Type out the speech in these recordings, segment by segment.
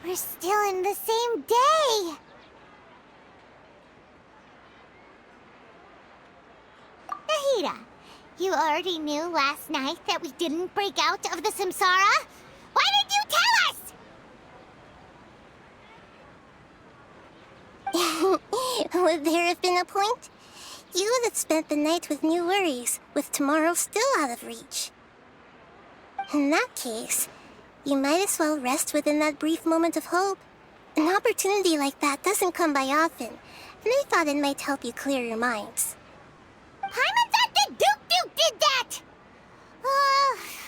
We're still in the same day! Nahida, you already knew last night that we didn't break out of the Samsara? Why did you tell us? Would there have been a point? You would have spent the night with new worries, with tomorrow still out of reach. In that case, you might as well rest within that brief moment of hope. An opportunity like that doesn't come by often, and I thought it might help you clear your minds. Paimon thought the Duke did that!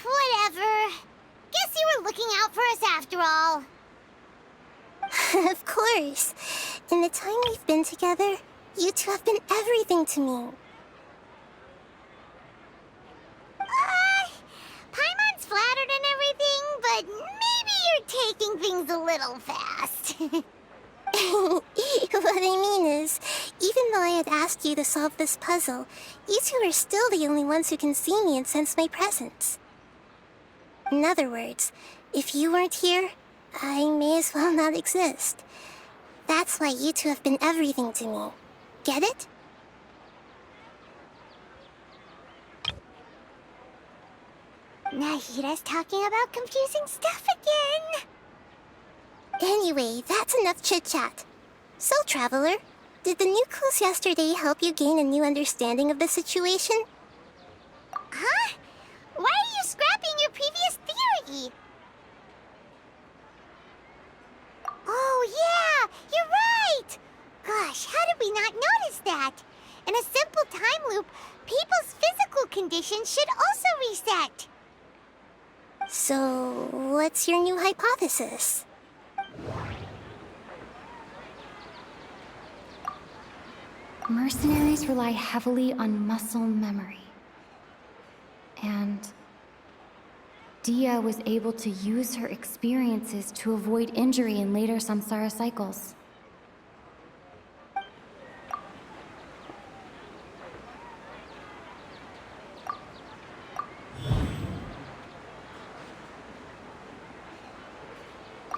Whatever. Guess you were looking out for us after all. Of course. In the time we've been together, you two have been everything to me. Paimon's flattered and everything, but maybe you're taking things a little fast. What I mean is, even though I had asked you to solve this puzzle, you two are still the only ones who can see me and sense my presence. In other words, if you weren't here, I may as well not exist. That's why you two have been everything to me. Get it? Nahida's talking about confusing stuff again. Anyway, that's enough chit-chat. So, Traveler, did the new clues yesterday help you gain a new understanding of the situation? Huh? Why are you scrapping your previous theory? Oh yeah, you're right! Gosh, how did we not notice that? In a simple time loop, people's physical conditions should also reset. So, what's your new hypothesis? Mercenaries rely heavily on muscle memory. And Dia was able to use her experiences to avoid injury in later samsara cycles.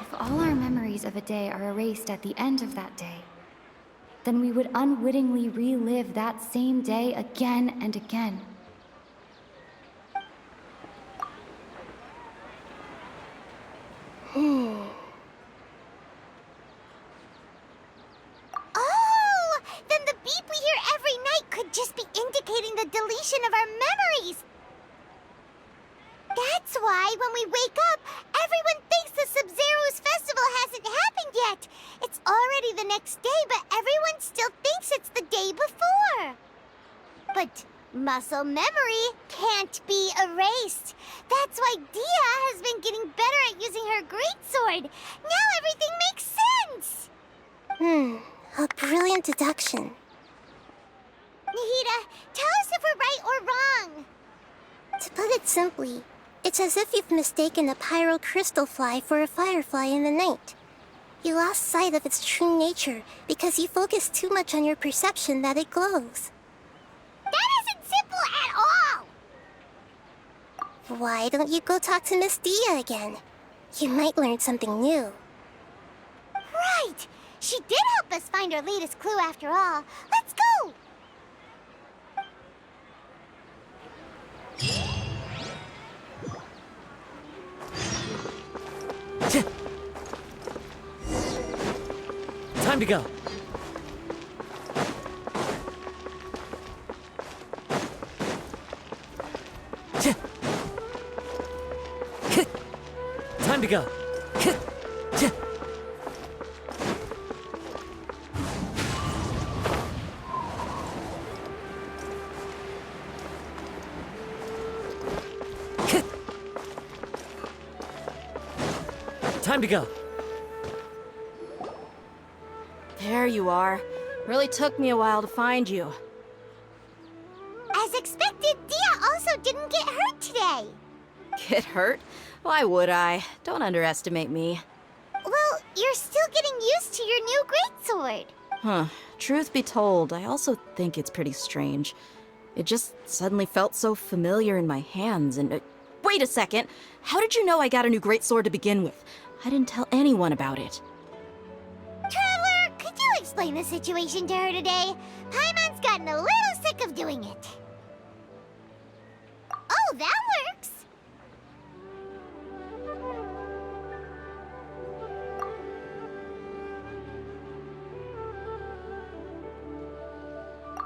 If all our memories of a day are erased at the end of that day, then we would unwittingly relive that same day again and again. Oh! Then the beep we hear every night could just be indicating the deletion of our memories! That's why when we wake up, everyone thinks the Sub-Zero's festival hasn't happened yet. It's already the next day, but everyone still thinks it's the day before. But muscle memory can't be erased. That's why Dia has been getting better at using her greatsword. Now everything makes sense. A brilliant deduction. Nahida, tell us if we're right or wrong. To put it simply, it's as if you've mistaken a pyro crystal fly for a firefly in the night. You lost sight of its true nature because you focused too much on your perception that it glows. That isn't simple at all! Why don't you go talk to Miss Dia again? You might learn something new. Right! She did help us find our latest clue after all. Let's go! Time to go. Time to go. Time to go. There you are. Really took me a while to find you. As expected, Dia also didn't get hurt today. Get hurt? Why would I? Don't underestimate me. Well, you're still getting used to your new greatsword. Huh. Truth be told, I also think it's pretty strange. It just suddenly felt so familiar in my hands and... Wait a second. How did you know I got a new greatsword to begin with? I didn't tell anyone about it. Traveler, could you explain the situation to her today? Paimon's gotten a little sick of doing it. Oh, that works.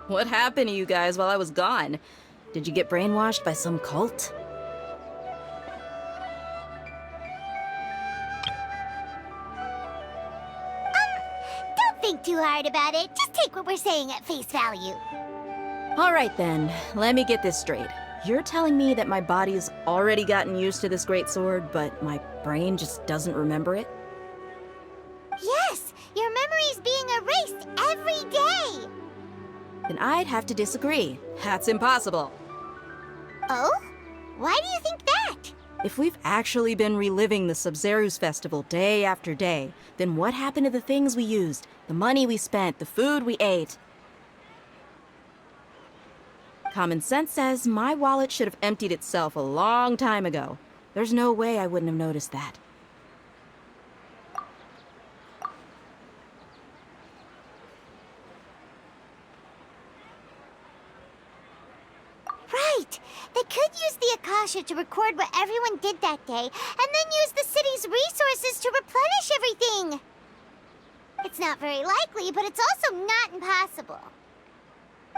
What happened to you guys while I was gone? Did you get brainwashed by some cult? Don't think too hard about it. Just take what we're saying at face value. All right then, let me get this straight. You're telling me that my body's already gotten used to this greatsword, but my brain just doesn't remember it? Yes, your memory's being erased every day. Then I'd have to disagree. That's impossible. Oh? Why do you think that? If we've actually been reliving the Sub-Zeru's festival day after day, then what happened to the things we used, the money we spent, the food we ate? Common sense says my wallet should have emptied itself a long time ago. There's no way I wouldn't have noticed that. Right. They could use the Akasha to record what everyone did that day, and then use the city's resources to replenish everything. It's not very likely, but it's also not impossible.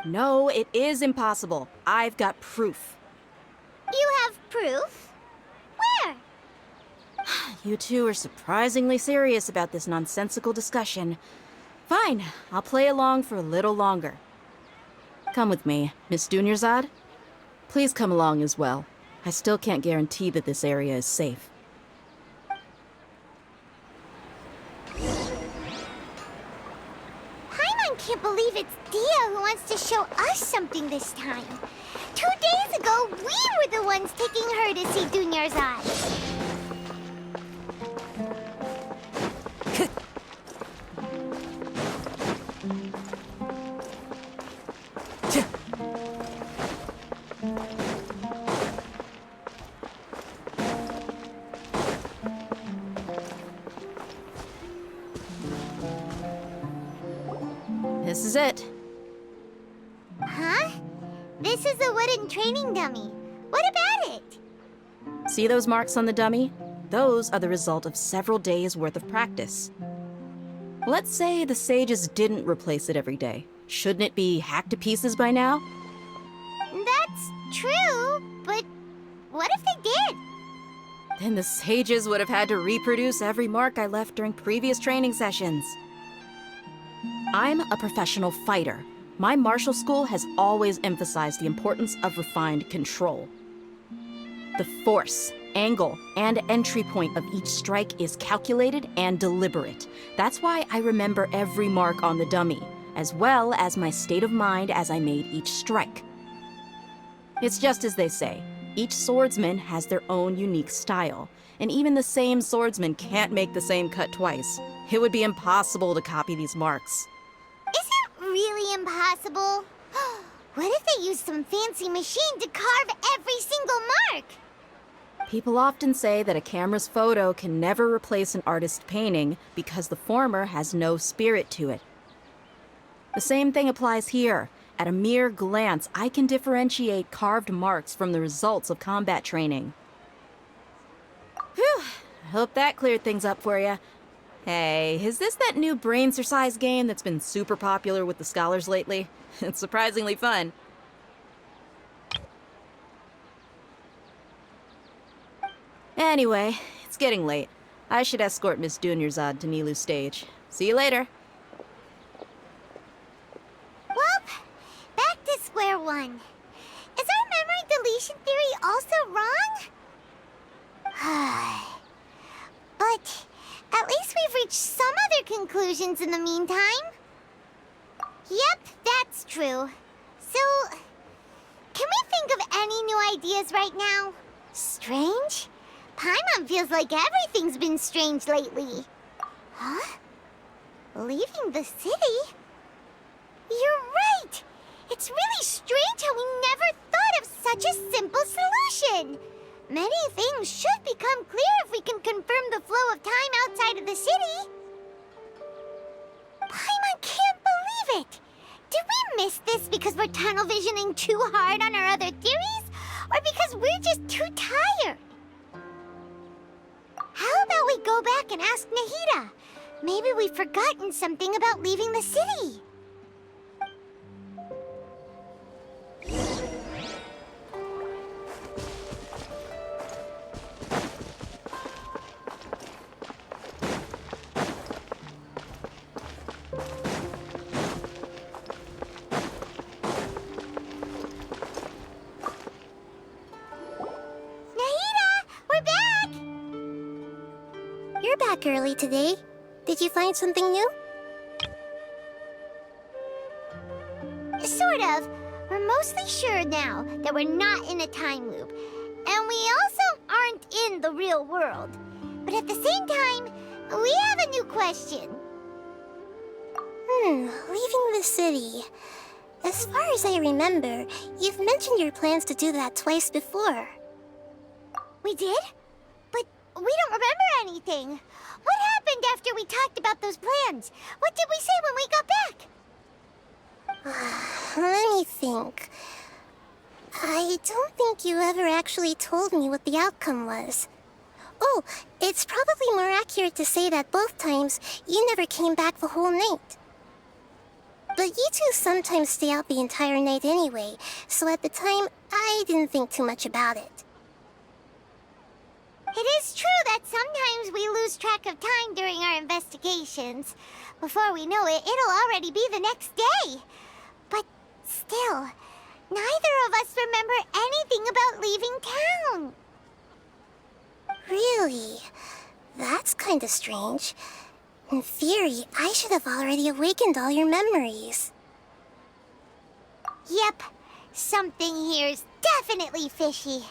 No, it is impossible. I've got proof. You have proof? Where? You two are surprisingly serious about this nonsensical discussion. Fine, I'll play along for a little longer. Come with me, Miss Dunyarzad. Please come along as well. I still can't guarantee that this area is safe. Paimon can't believe it's Dia who wants to show us something this time. 2 days ago, we were the ones taking her to see Dunyarzad. This is it. Huh? This is a wooden training dummy. What about it? See those marks on the dummy? Those are the result of several days' worth of practice. Let's say the sages didn't replace it every day. Shouldn't it be hacked to pieces by now? That's true, but what if they did? Then the sages would have had to reproduce every mark I left during previous training sessions. I'm a professional fighter. My martial school has always emphasized the importance of refined control. The force, angle, and entry point of each strike is calculated and deliberate. That's why I remember every mark on the dummy, as well as my state of mind as I made each strike. It's just as they say, each swordsman has their own unique style, and even the same swordsman can't make the same cut twice. It would be impossible to copy these marks. Is it really impossible? What if they used some fancy machine to carve every single mark? People often say that a camera's photo can never replace an artist's painting because the former has no spirit to it. The same thing applies here. At a mere glance, I can differentiate carved marks from the results of combat training. Whew, I hope that cleared things up for you. Hey, is this that new brain exercise game that's been super popular with the scholars lately? It's surprisingly fun. Anyway, it's getting late. I should escort Miss Dunyarzad to Nilu's stage. See you later. Well, back to square one. Is our memory deletion theory also wrong? But at least we've reached some other conclusions in the meantime. Yep, that's true. So, can we think of any new ideas right now? Strange? Paimon feels like everything's been strange lately. Huh? Leaving the city? You're right! It's really strange how we never thought of such a simple solution! Many things should become clear if we can confirm the flow of time outside of the city. Paimon can't believe it! Did we miss this because we're tunnel visioning too hard on our other theories? Or because we're just too tired? How about we go back and ask Nahida? Maybe we've forgotten something about leaving the city. You're back early today. Did you find something new? Sort of. We're mostly sure now that we're not in a time loop. And we also aren't in the real world. But at the same time, we have a new question. Leaving the city. As far as I remember, you've mentioned your plans to do that twice before. We did? But we don't remember anything. What happened after we talked about those plans? What did we say when we got back? Let me think. I don't think you ever actually told me what the outcome was. Oh, it's probably more accurate to say that both times you never came back the whole night. But you two sometimes stay out the entire night anyway, so at the time, I didn't think too much about it. It is true that sometimes we lose track of time during our investigations. Before we know it, it'll already be the next day. But still, neither of us remember anything about leaving town. Really? That's kinda strange. In theory, I should have already awakened all your memories. Yep, something here's definitely fishy.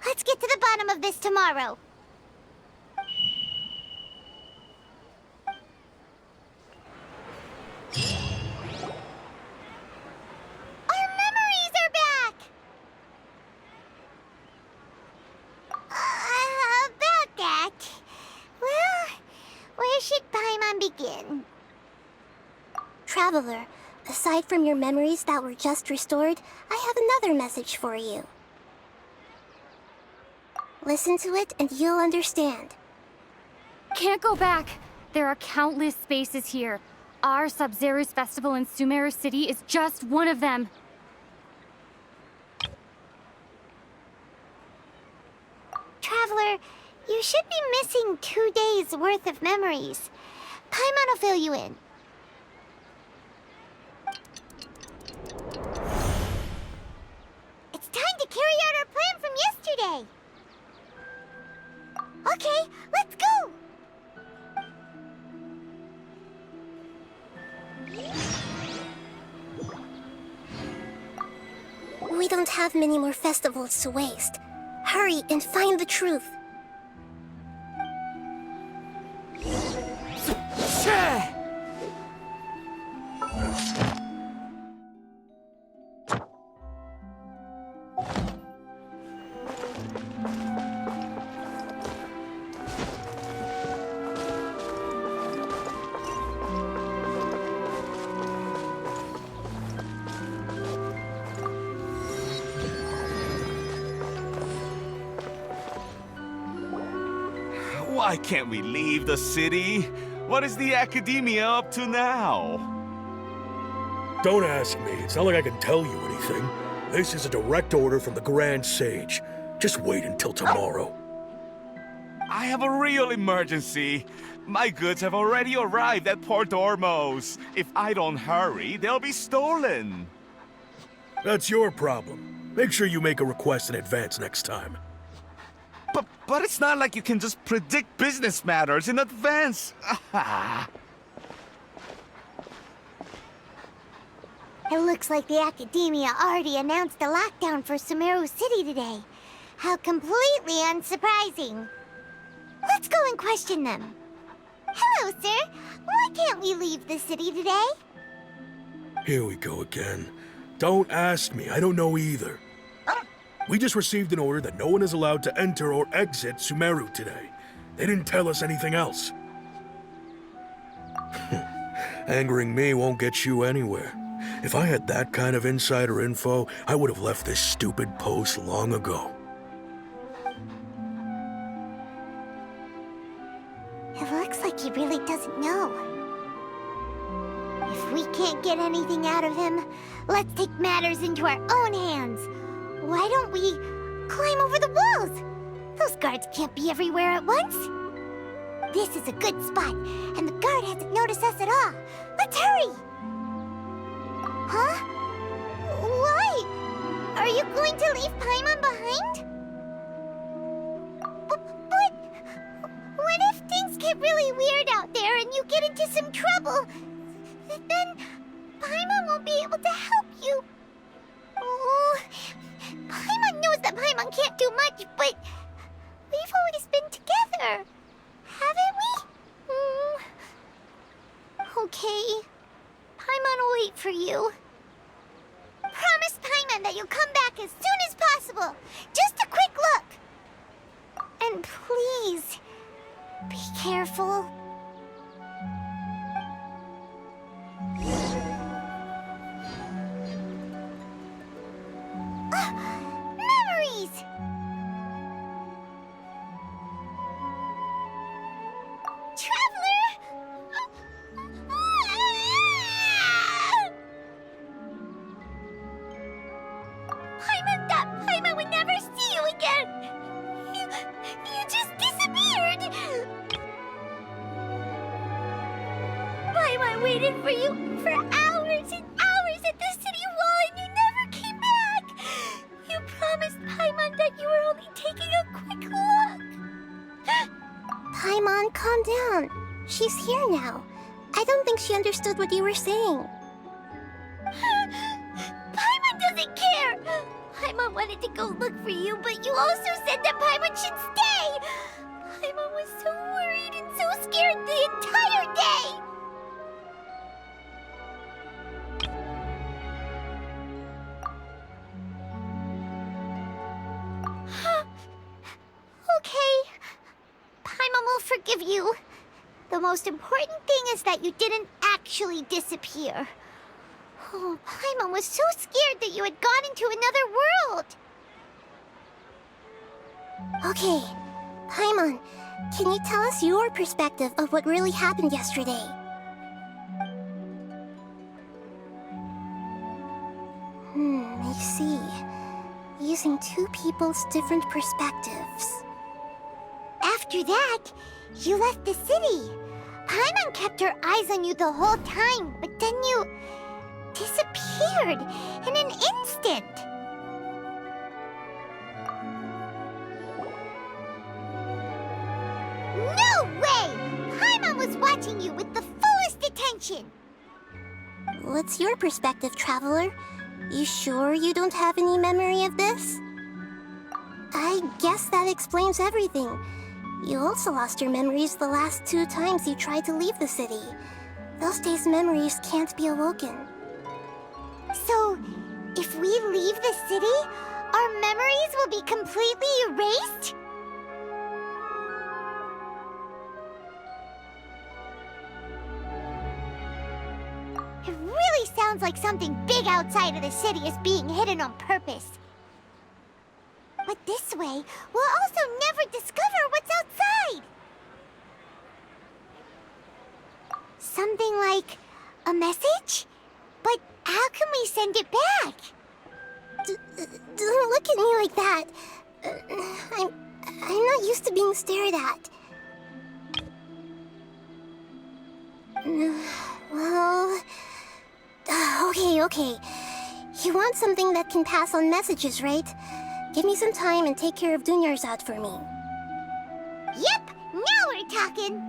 Let's get to the bottom of this tomorrow. Our memories are back! About that. Well, where should Paimon begin? Traveler, aside from your memories that were just restored, I have another message for you. Listen to it and you'll understand. Can't go back. There are countless spaces here. Our Sub-Zero's festival in Sumeru City is just one of them. Traveler, you should be missing 2 days' worth of memories. Paimon will fill you in. It's time to carry out our plan from yesterday. Okay, let's go! We don't have many more festivals to waste. Hurry and find the truth. Why can't we leave the city? What is the academia up to now? Don't ask me. It's not like I can tell you anything. This is a direct order from the Grand Sage. Just wait until tomorrow. I have a real emergency. My goods have already arrived at Port Ormos. If I don't hurry, they'll be stolen. That's your problem. Make sure you make a request in advance next time. But it's not like you can just predict business matters in advance. It looks like the Academia already announced a lockdown for Sumeru City today. How completely unsurprising. Let's go and question them. Hello, sir. Why can't we leave the city today? Here we go again. Don't ask me. I don't know either. We just received an order that no one is allowed to enter or exit Sumeru today. They didn't tell us anything else. Angering me won't get you anywhere. If I had that kind of insider info, I would have left this stupid post long ago. It looks like he really doesn't know. If we can't get anything out of him, let's take matters into our own hands. Why don't we climb over the walls? Those guards can't be everywhere at once. This is a good spot, and the guard hasn't noticed us at all. Let's hurry! Huh? Why? Are you going to leave Paimon behind? But what if things get really weird out there and you get into some trouble? Then Paimon won't be able to help you. Oh, Paimon knows that Paimon can't do much, but we've always been together, haven't we? Okay. Paimon will wait for you. Promise Paimon that you'll come back as soon as possible. Just a quick look. And please, be careful. Memories! Traveler! Paimon thought Paimon would never see you again! You just disappeared! Paimon waited for you for hours and hours at the city wall and you never came back! You promised Paimon that you were only taking a quick look! Paimon, calm down. She's here now. I don't think she understood what you were saying. Paimon doesn't care! Paimon wanted to go look for you, but you also said that Paimon should stay! Paimon was so worried and so scared the entire day! Okay. Paimon will forgive you. The most important thing is that you didn't actually disappear. Oh, Paimon was so scared that you had gone into another world. Okay, Paimon, can you tell us your perspective of what really happened yesterday? I see. Using two people's different perspectives. After that, you left the city. Paimon kept her eyes on you the whole time, but then you disappeared in an instant. No way! Paimon was watching you with the fullest attention. What's your perspective, Traveler? You sure you don't have any memory of this? I guess that explains everything. You also lost your memories the last 2 times you tried to leave the city. Those days' memories can't be awoken. So, if we leave the city, our memories will be completely erased? It really sounds like something big outside of the city is being hidden on purpose. But this way, we'll also never discover what's outside. Something like a message? But how can we send it back? Don't look at me like that. I'm not used to being stared at. Well... Okay. You want something that can pass on messages, right? Give me some time and take care of Dunyar's out for me. Yep, now we're talking.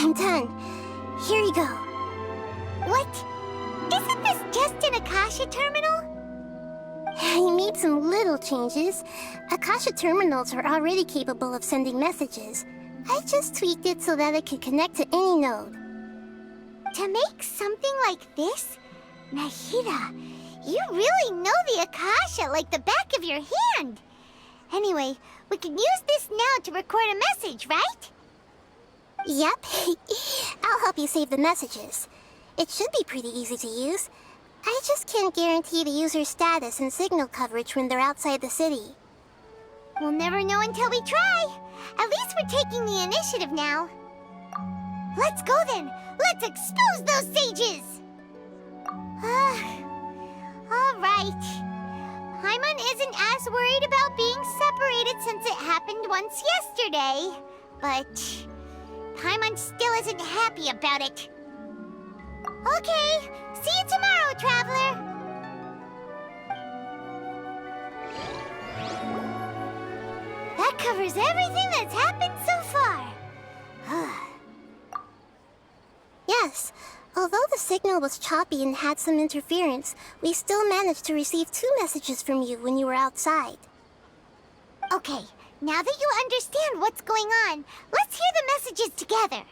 I'm done. Here you go. What? Isn't this just an Akasha terminal? I made some little changes. Akasha terminals are already capable of sending messages. I just tweaked it so that it could connect to any node. To make something like this? Nahida, you really know the Akasha like the back of your hand. Anyway, we can use this now to record a message, right? Yep. I'll help you save the messages. It should be pretty easy to use. I just can't guarantee the user's status and signal coverage when they're outside the city. We'll never know until we try. At least we're taking the initiative now. Let's go then. Let's expose those sages. All right. Paimon isn't as worried about being separated since it happened once yesterday. But Paimon still isn't happy about it. Okay, see you tomorrow, Traveler. That covers everything that's happened so far. Yes, although the signal was choppy and had some interference, we still managed to receive 2 messages from you when you were outside. Okay, now that you understand what's going on, let's hear the messages together.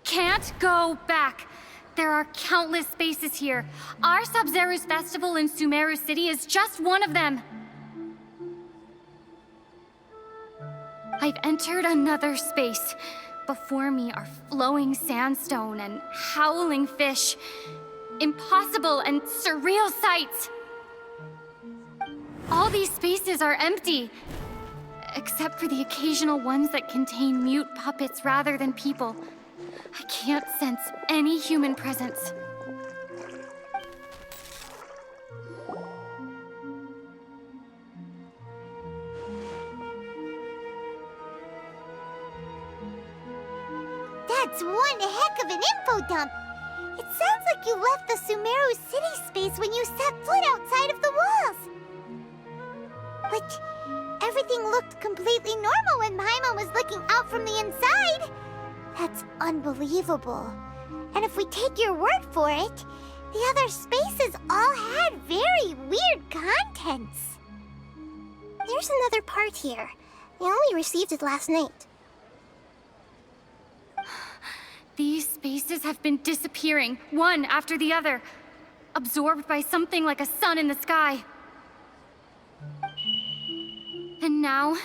Can't go back. There are countless spaces here. Our Sub-Zero's festival in Sumeru City is just one of them. I've entered another space. Before me are flowing sandstone and howling fish. Impossible and surreal sights. All these spaces are empty, except for the occasional ones that contain mute puppets rather than people. I can't sense any human presence. That's one heck of an info dump. It sounds like you left the Sumeru city space when you set foot outside of the walls. But everything looked completely normal when Paimon was looking out from the inside. That's unbelievable. And if we take your word for it, the other spaces all had very weird contents. There's another part here. I only received it last night. These spaces have been disappearing, one after the other, absorbed by something like a sun in the sky. And now,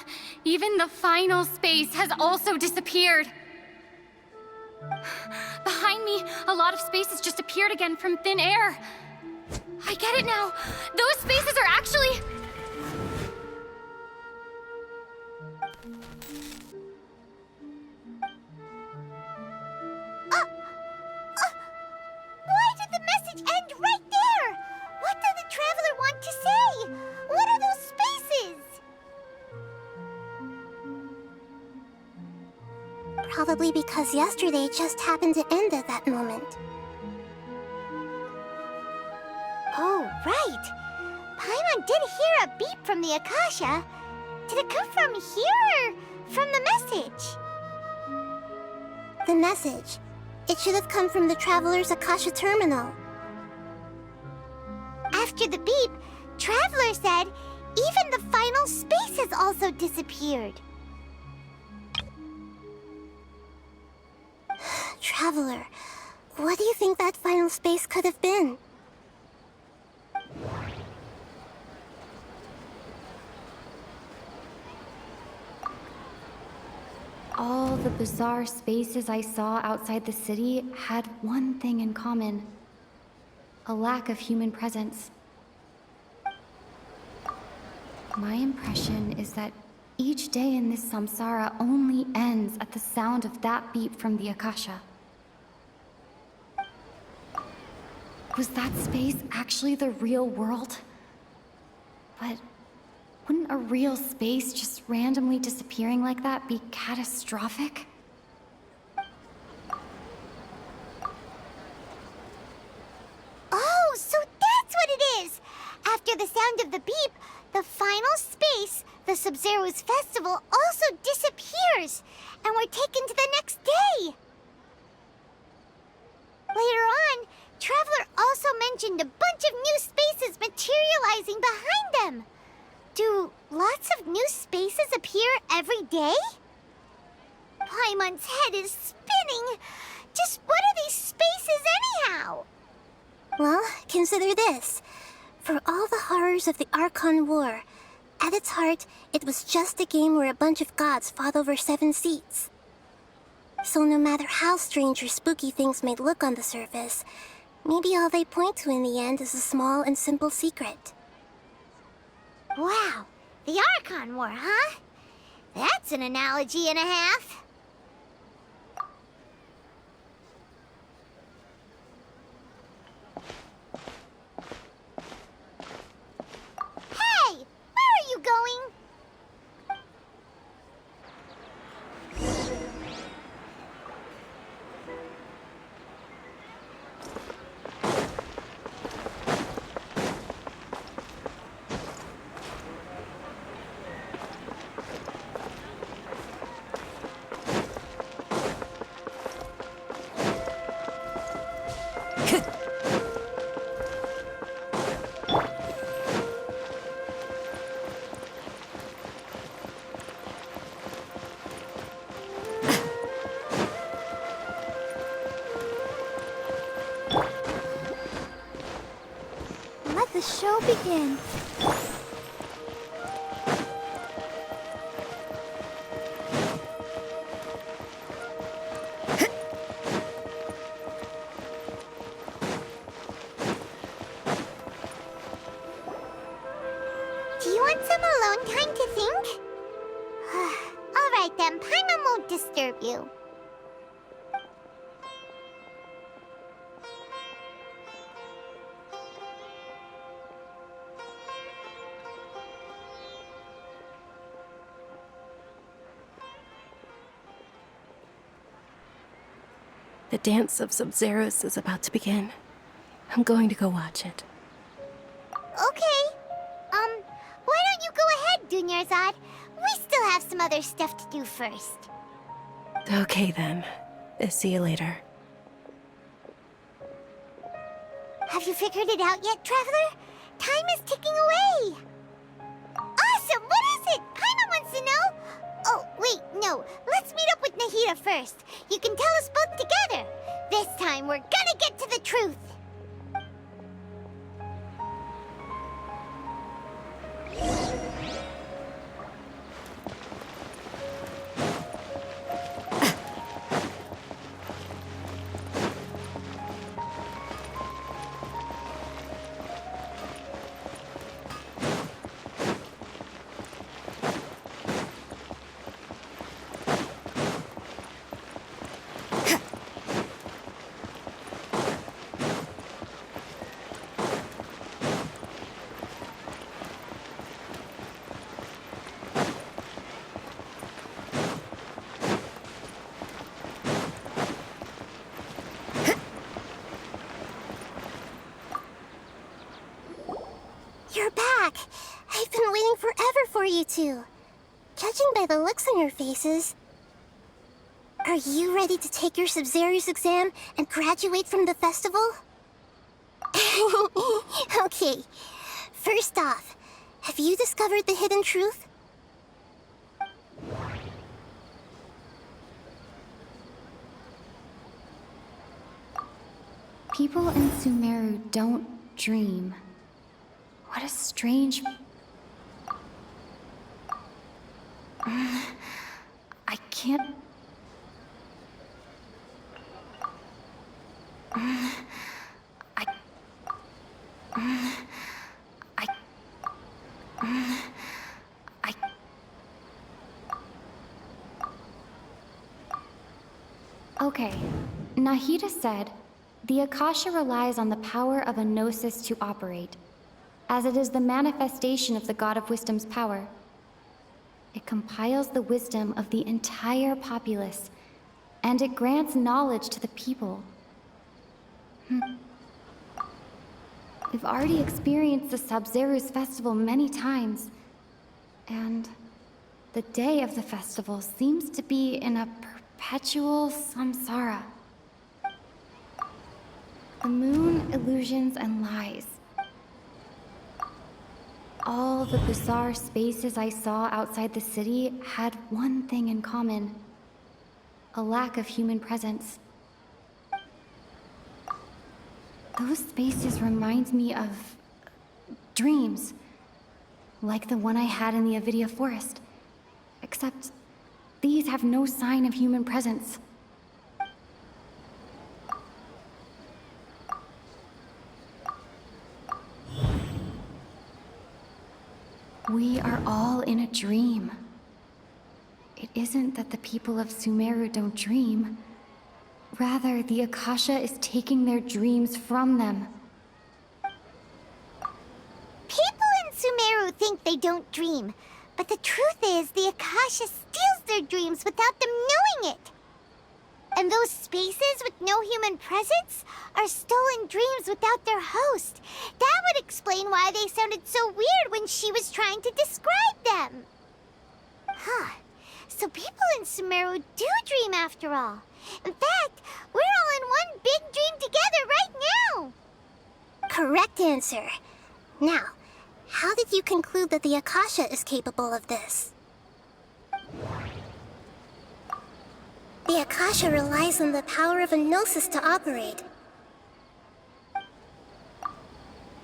even the final space has also disappeared. Behind me, a lot of spaces just appeared again from thin air. I get it now. Those spaces are actually... Why did the message end right there? What did the Traveler want to say? What are those spaces? Probably because yesterday just happened to end at that moment. Oh, right. Paimon did hear a beep from the Akasha. Did it come from here or from the message? The message. It should have come from the Traveler's Akasha terminal. After the beep, Traveler said even the final space has also disappeared. Traveler, what do you think that final space could have been? All the bizarre spaces I saw outside the city had one thing in common. A lack of human presence. My impression is that each day in this samsara only ends at the sound of that beep from the Akasha. Was that space actually the real world? But wouldn't a real space just randomly disappearing like that be catastrophic? Oh, so that's what it is! After the sound final space, the Sub-Zero's festival also disappears, and we're taken to the next day. Later on, Traveler also mentioned a bunch of new spaces materializing behind them. Do lots of new spaces appear every day? Paimon's head is spinning. Just what are these spaces anyhow? Well, consider this. For all the horrors of the Archon War, at its heart, it was just a game where a bunch of gods fought over 7 seats. So no matter how strange or spooky things may look on the surface, maybe all they point to in the end is a small and simple secret. Wow, the Archon War, huh? That's an analogy and a half. Hey, where are you going? Let the show begin. Do you want some alone time to think? All right then, Paimon won't disturb you. The dance of Sub-Zeros is about to begin. I'm going to go watch it. Okay. Why don't you go ahead, Dunyarzad? We still have some other stuff to do first. Okay then. See you later. Have you figured it out yet, Traveler? Time is ticking away. Awesome! What is it? Paimon wants to know. Oh, wait, no. Let's meet up with Nahida first. You can tell us both together. This time, we're gonna get to the truth. You're back! I've been waiting forever for you two. Judging by the looks on your faces, are you ready to take your Sub-Zero's exam and graduate from the festival? Okay, first off, have you discovered the hidden truth? People in Sumeru don't dream. What a strange... I can't... Okay, Nahida said, the Akasha relies on the power of a gnosis to operate, as it is the manifestation of the God of Wisdom's power. It compiles the wisdom of the entire populace, and it grants knowledge to the people. We've already experienced the Sub-Zero's festival many times, And the day of the festival seems to be in a perpetual samsara. The moon, illusions, and lies. All the bizarre spaces I saw outside the city had one thing in common: a lack of human presence. Those spaces remind me of dreams, like the one I had in the Avidia forest. Except these have no sign of human presence. We are all in a dream. It isn't that the people of Sumeru don't dream. Rather, the Akasha is taking their dreams from them. People in Sumeru think they don't dream, but the truth is the Akasha steals their dreams without them knowing it. And those spaces with no human presence are stolen dreams without their host. That would explain why they sounded so weird when she was trying to describe them. Huh. So people in Sumeru do dream after all. In fact, we're all in one big dream together right now. Correct answer. Now, how did you conclude that the Akasha is capable of this? The Akasha relies on the power of a gnosis to operate.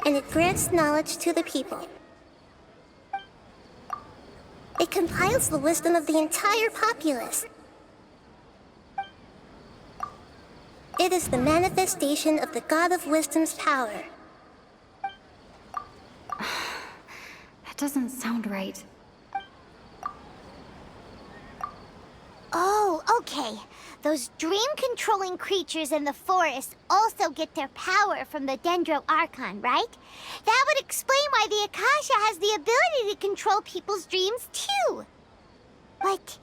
And it grants knowledge to the people. It compiles the wisdom of the entire populace. It is the manifestation of the God of Wisdom's power. That doesn't sound right. Oh, okay. Those dream-controlling creatures in the forest also get their power from the Dendro Archon, right? That would explain why the Akasha has the ability to control people's dreams, too. But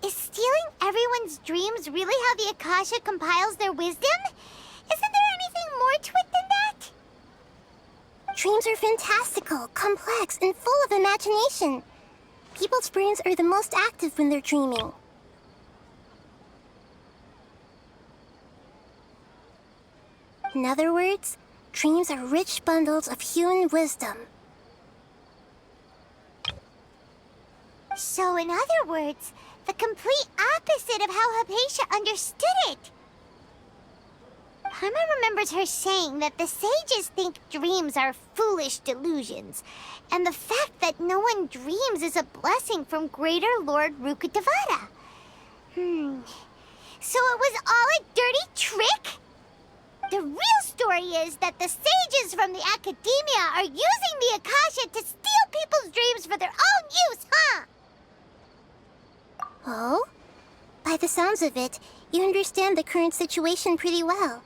is stealing everyone's dreams really how the Akasha compiles their wisdom? Isn't there anything more to it than that? Dreams are fantastical, complex, and full of imagination. People's brains are the most active when they're dreaming. In other words, dreams are rich bundles of human wisdom. So, in other words, the complete opposite of how Hypatia understood it. Paimon remembers her saying that the sages think dreams are foolish delusions, and the fact that no one dreams is a blessing from Greater Lord Rukkhadevata. So it was all a dirty trick? The real story is that the sages from the academia are using the Akasha to steal people's dreams for their own use, huh? Oh? By the sounds of it, you understand the current situation pretty well.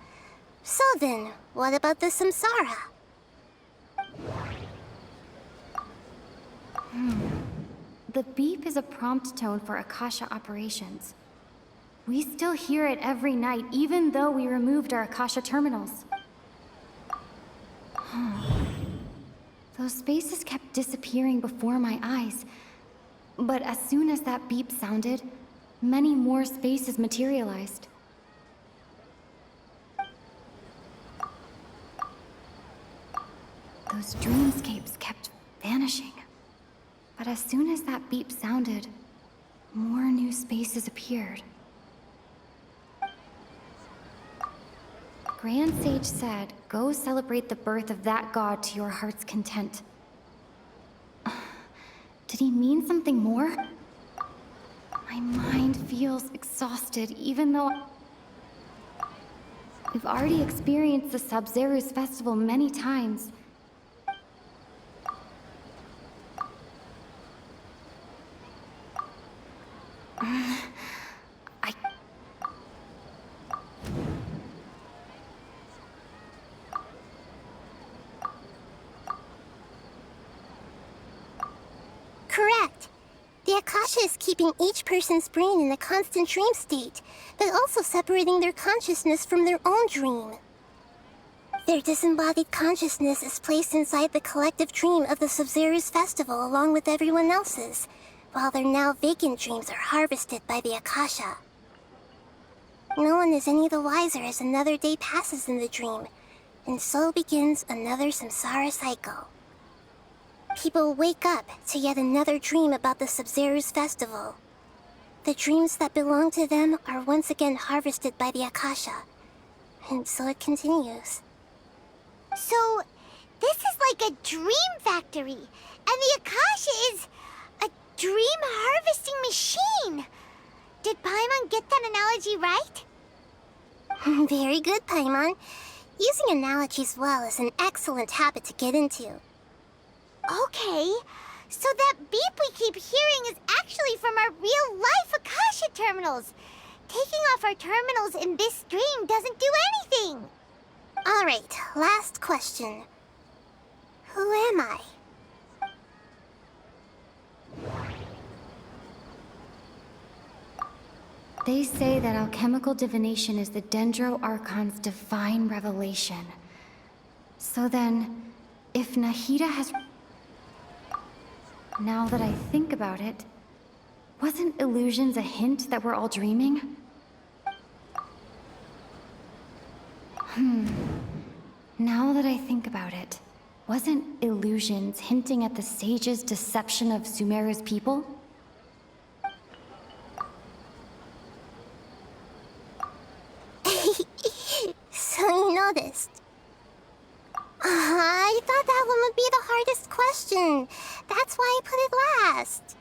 So then, what about the samsara? The beep is a prompt tone for Akasha operations. We still hear it every night, even though we removed our Akasha terminals. Those spaces kept disappearing before my eyes. But as soon as that beep sounded, many more spaces materialized. Those dreamscapes kept vanishing. But as soon as that beep sounded, more new spaces appeared. Grand Sage said, "Go celebrate the birth of that god to your heart's content." Did he mean something more? My mind feels exhausted, even though we've already experienced the Sabzeruz festival many times. Correct. The Akasha is keeping each person's brain in a constant dream state, but also separating their consciousness from their own dream. Their disembodied consciousness is placed inside the collective dream of the Sub-Zero's festival along with everyone else's, while their now vacant dreams are harvested by the Akasha. No one is any the wiser as another day passes in the dream, and so begins another samsara cycle. People wake up to yet another dream about the Sub-Zero's festival. The dreams that belong to them are once again harvested by the Akasha, and so it continues. So, this is like a dream factory, and the Akasha is a dream harvesting machine. Did Paimon get that analogy right? Very good, Paimon. Using analogies well is an excellent habit to get into. Okay, so that beep we keep hearing is actually from our real-life Akasha terminals. Taking off our terminals in this dream doesn't do anything. All right, last question. Who am I? They say that alchemical divination is the Dendro Archon's divine revelation. So then, if Nahida has... Now that I think about it, wasn't illusions a hint that we're all dreaming? Now that I think about it, wasn't illusions hinting at the sage's deception of Sumeru's people? So you noticed. I thought that one would be the hardest question. That's why I put it last.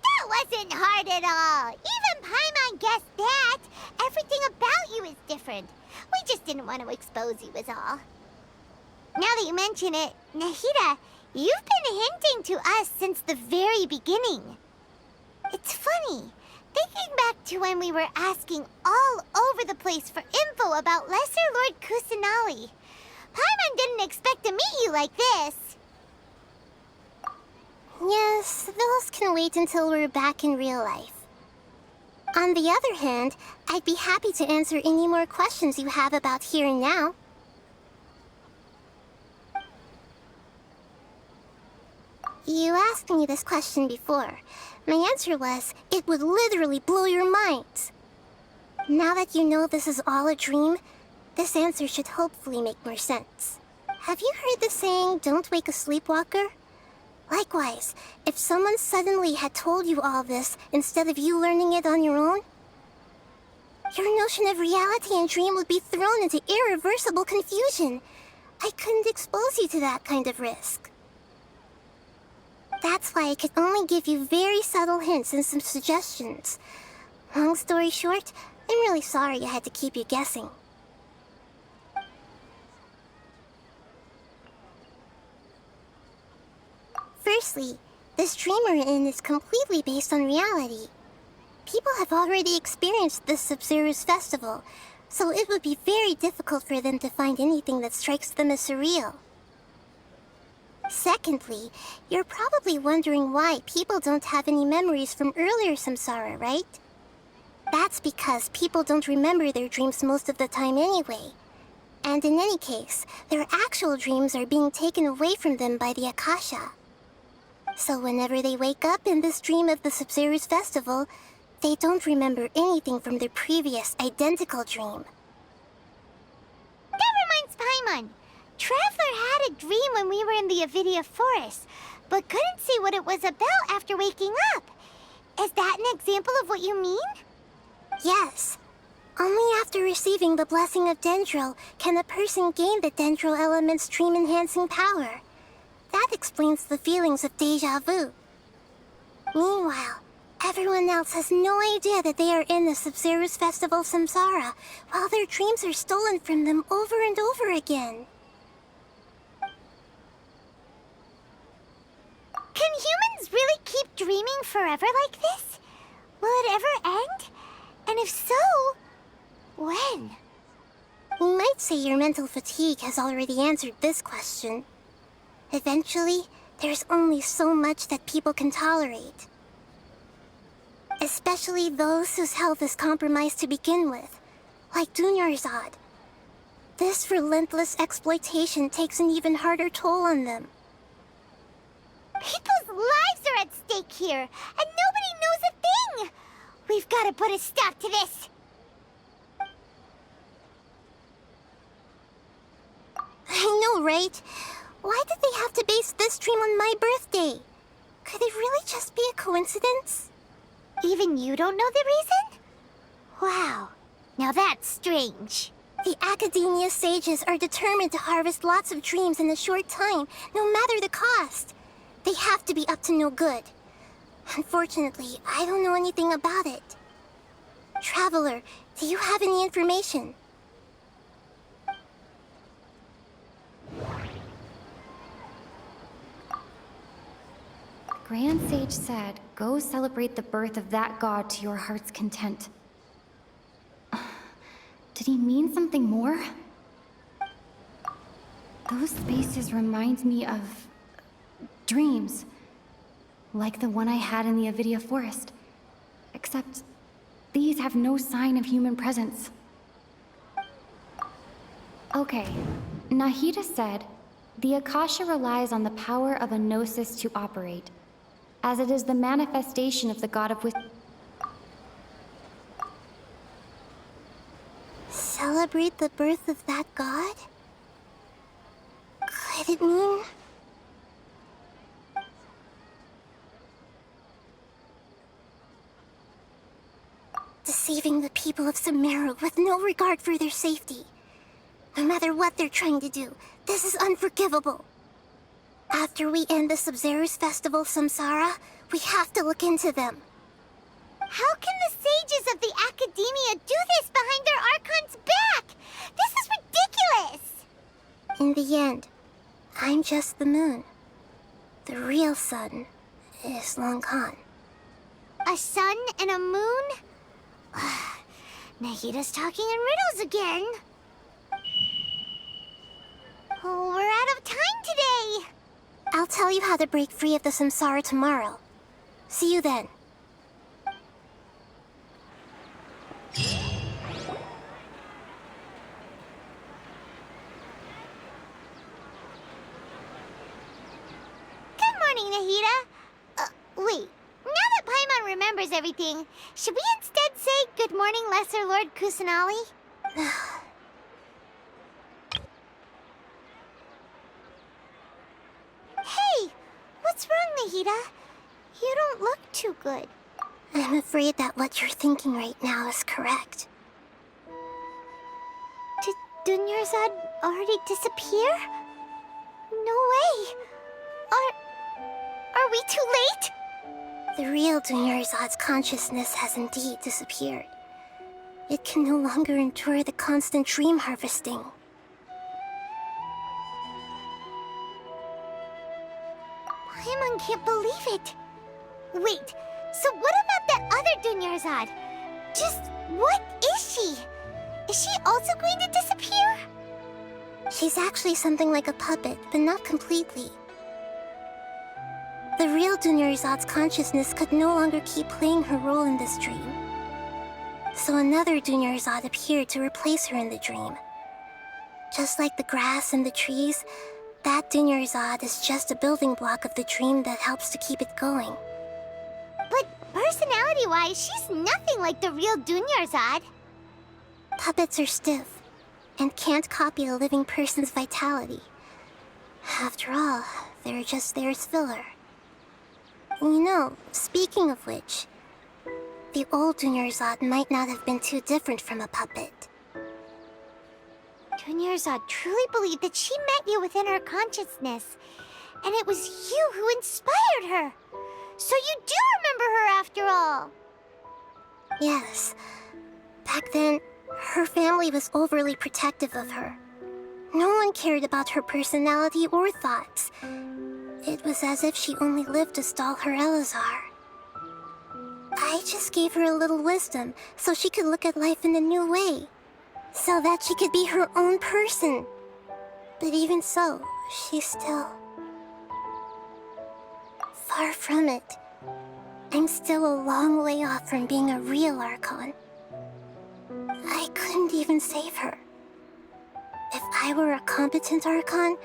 That wasn't hard at all. Even Paimon guessed that. Everything about you is different. We just didn't want to expose you is all. Now that you mention it, Nahida, you've been hinting to us since the very beginning. It's funny, thinking back to when we were asking all over the place for info about Lesser Lord Kusanali. Paimon didn't expect to meet you like this. Yes, those can wait until we're back in real life. On the other hand, I'd be happy to answer any more questions you have about here and now. You asked me this question before. My answer was, it would literally blow your minds. Now that you know this is all a dream, this answer should hopefully make more sense. Have you heard the saying, don't wake a sleepwalker? Likewise, if someone suddenly had told you all this instead of you learning it on your own, your notion of reality and dream would be thrown into irreversible confusion. I couldn't expose you to that kind of risk. That's why I could only give you very subtle hints and some suggestions. Long story short, I'm really sorry I had to keep you guessing. Firstly, this dream we're in is completely based on reality. People have already experienced this Sub-Zero's festival, so it would be very difficult for them to find anything that strikes them as surreal. Secondly, you're probably wondering why people don't have any memories from earlier samsara, right? That's because people don't remember their dreams most of the time anyway. And in any case, their actual dreams are being taken away from them by the Akasha. So whenever they wake up in this dream of the Sub-Zero's festival, they don't remember anything from their previous identical dream. That reminds Paimon. Traveler had a dream when we were in the Avidia Forest, but couldn't see what it was about after waking up. Is that an example of what you mean? Yes. Only after receiving the blessing of Dendro can a person gain the Dendro element's dream-enhancing power. That explains the feelings of déjà vu. Meanwhile, everyone else has no idea that they are in the Sub-Zero's festival samsara, while their dreams are stolen from them over and over again. Can humans really keep dreaming forever like this? Will it ever end? And if so, when? You might say your mental fatigue has already answered this question. Eventually, there's only so much that people can tolerate. Especially those whose health is compromised to begin with, like Dunyarzad. This relentless exploitation takes an even harder toll on them. People's lives are at stake here, and nobody knows a thing! We've got to put a stop to this! I know, right? Why did they have to base this dream on my birthday? Could it really just be a coincidence? Even you don't know the reason? Wow, now that's strange. The Academia sages are determined to harvest lots of dreams in a short time, no matter the cost. They have to be up to no good. Unfortunately, I don't know anything about it. Traveler, do you have any information? Grand Sage said, go celebrate the birth of that god to your heart's content. Did he mean something more? Those spaces remind me of dreams, like the one I had in the Avidia forest. Except these have no sign of human presence. Okay, Nahida said, the Akasha relies on the power of a gnosis to operate, as it is the manifestation of the god of wisdom. Celebrate the birth of that god? Could it mean... deceiving the people of Sumeru with no regard for their safety? No matter what they're trying to do, this is unforgivable. After we end the Sub-Zero's festival, Samsara, we have to look into them. How can the sages of the Academia do this behind their Archon's back? This is ridiculous! In the end, I'm just the moon. The real sun is long gone. A sun and a moon? Nahida's talking in riddles again. Oh, we're out of time today! I'll tell you how to break free of the Samsara tomorrow. See you then. Good morning, Nahida. Wait. Now that Paimon remembers everything, should we instead say good morning, Lesser Lord Kusanali? Hey! What's wrong, Nahida? You don't look too good. I'm afraid that what you're thinking right now is correct. Did Dunyarzad already disappear? No way! Are we too late? The real Dunyarzad's consciousness has indeed disappeared. It can no longer endure the constant dream harvesting. Paimon can't believe it. Wait, so what about that other Dunyarzad? Just what is she? Is she also going to disappear? She's actually something like a puppet, but not completely. The real Dunyarzad's consciousness could no longer keep playing her role in this dream. So another Dunyarzad appeared to replace her in the dream. Just like the grass and the trees, that Dunyarzad is just a building block of the dream that helps to keep it going. But personality-wise, she's nothing like the real Dunyarzad. Puppets are stiff, and can't copy a living person's vitality. After all, they're just there as filler. You know, speaking of which, the old Dunyarzad might not have been too different from a puppet. Dunyarzad truly believed that she met you within her consciousness, and it was you who inspired her. So you do remember her after all. Yes. Back then, her family was overly protective of her. No one cared about her personality or thoughts. It was as if she only lived to stall her Elazar. I just gave her a little wisdom so she could look at life in a new way. So that she could be her own person. But even so, she's still... far from it. I'm still a long way off from being a real Archon. I couldn't even save her. If I were a competent Archon,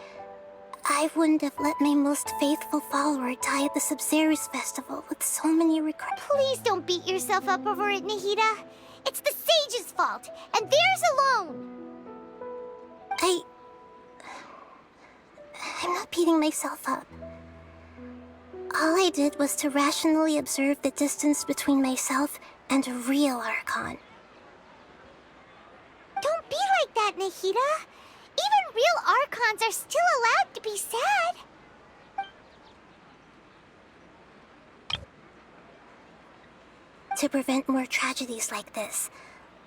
I wouldn't have let my most faithful follower die at the Sub-Zero's festival with so many regrets. Please don't beat yourself up over it, Nahida. It's the sage's fault, and theirs alone. I'm not beating myself up. All I did was to rationally observe the distance between myself and a real Archon. Don't be like that, Nahida. Even real Archons are still allowed to be sad. To prevent more tragedies like this,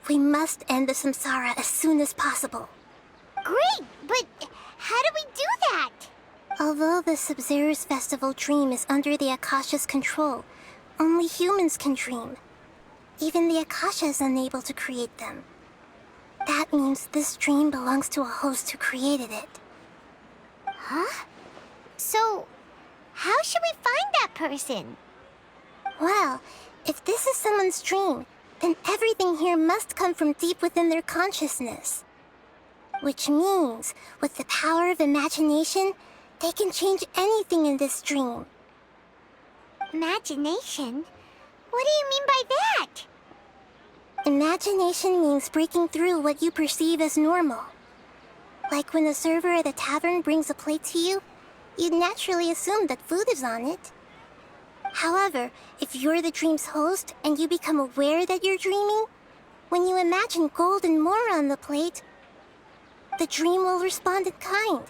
we must end the samsara as soon as possible. Great, but how do we do that? Although the Sub-Zero's festival dream is under the Akasha's control, only humans can dream. Even the Akasha is unable to create them. That means this dream belongs to a host who created it. Huh? So, how should we find that person? Well, if this is someone's dream, then everything here must come from deep within their consciousness. Which means, with the power of imagination, they can change anything in this dream. Imagination? What do you mean by that? Imagination means breaking through what you perceive as normal. Like when the server at a tavern brings a plate to you, you'd naturally assume that food is on it. However, if you're the dream's host and you become aware that you're dreaming, when you imagine gold and more on the plate, the dream will respond in kind,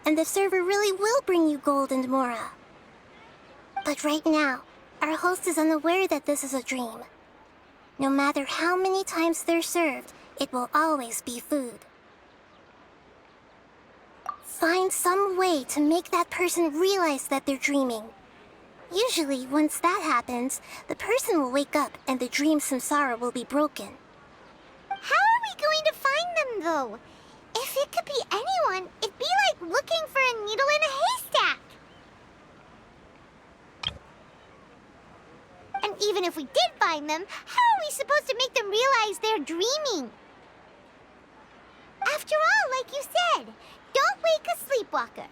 and the server really will bring you gold and mora. But right now, our host is unaware that this is a dream. No matter how many times they're served, it will always be food. Find some way to make that person realize that they're dreaming. Usually, once that happens, the person will wake up and the dream samsara will be broken. How are we going to find them, though? If it could be anyone, it'd be like looking for a needle in a haystack. And even if we did find them, how are we supposed to make them realize they're dreaming? After all, like you said, don't wake a sleepwalker.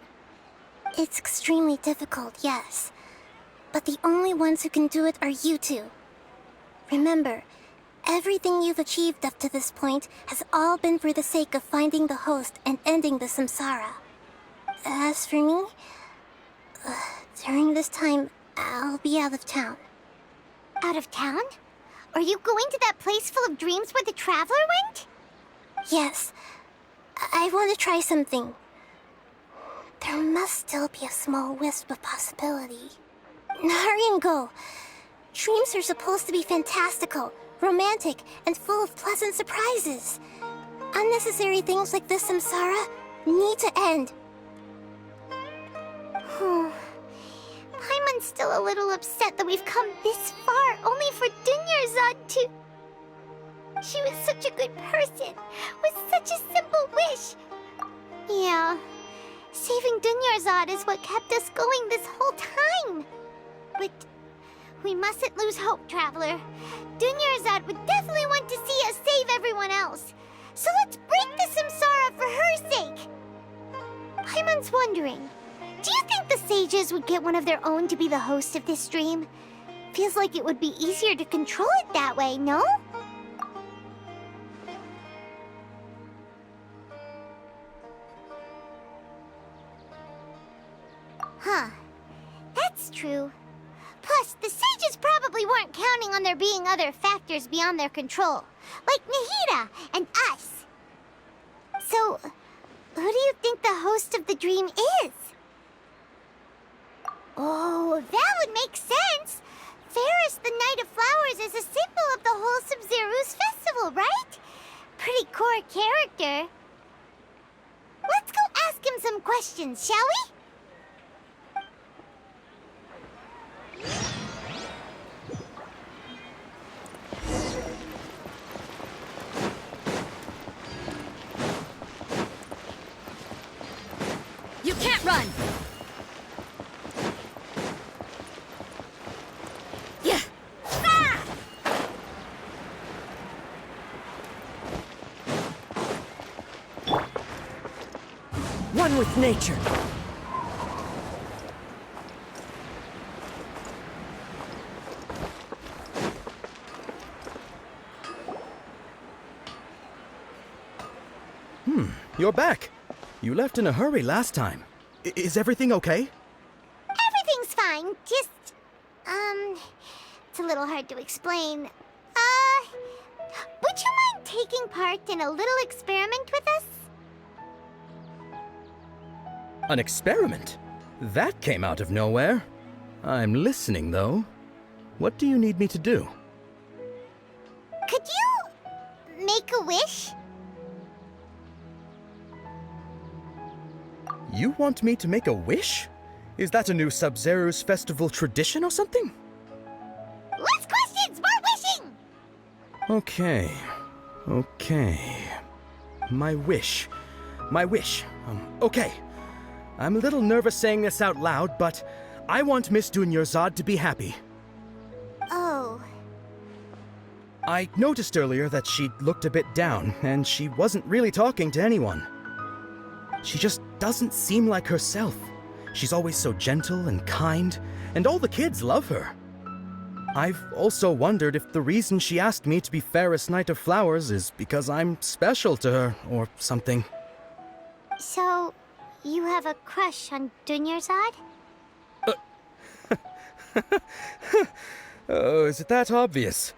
It's extremely difficult, yes. But the only ones who can do it are you two. Remember, everything you've achieved up to this point has all been for the sake of finding the host and ending the samsara. As for me, during this time, I'll be out of town. Out of town? Are you going to that place full of dreams where the traveler went? Yes. I want to try something. There must still be a small wisp of possibility. Hurry and go. Dreams are supposed to be fantastical, romantic, and full of pleasant surprises. Unnecessary things like this samsara need to end. Paimon's still a little upset that we've come this far only for Dunyarzad to... She was such a good person, with such a simple wish. Yeah, saving Dunyarzad is what kept us going this whole time. But we mustn't lose hope, Traveler. Dunyarzad would definitely want to see us save everyone else. So let's break the samsara for her sake. Paimon's wondering, do you think the sages would get one of their own to be the host of this stream? Feels like it would be easier to control it that way, no? Huh. That's true. Plus, the sages probably weren't counting on there being other factors beyond their control, like Nahida and us. So, who do you think the host of the dream is? Oh, that would make sense. Ferris, the Knight of Flowers, is a symbol of the whole Sub-Zero's festival, right? Pretty core character. Let's go ask him some questions, shall we? You can't run! Yeah! with nature. You're back. You left in a hurry last time. Is everything okay? Everything's fine. Just, it's a little hard to explain. Would you mind taking part in a little experiment with us? An experiment? That came out of nowhere. I'm listening, though. What do you need me to do? Could you make a wish? You want me to make a wish? Is that a new Sub-Zero's festival tradition or something? Less questions, more wishing! Okay. My wish. Okay. I'm a little nervous saying this out loud, but I want Miss Dunyarzad to be happy. Oh. I noticed earlier that she looked a bit down, and she wasn't really talking to anyone. She just doesn't seem like herself. She's always so gentle and kind, and all the kids love her. I've also wondered if the reason she asked me to be Fairest Knight of Flowers is because I'm special to her, or something. So, you have a crush on Dunyarzad? Oh, is it that obvious?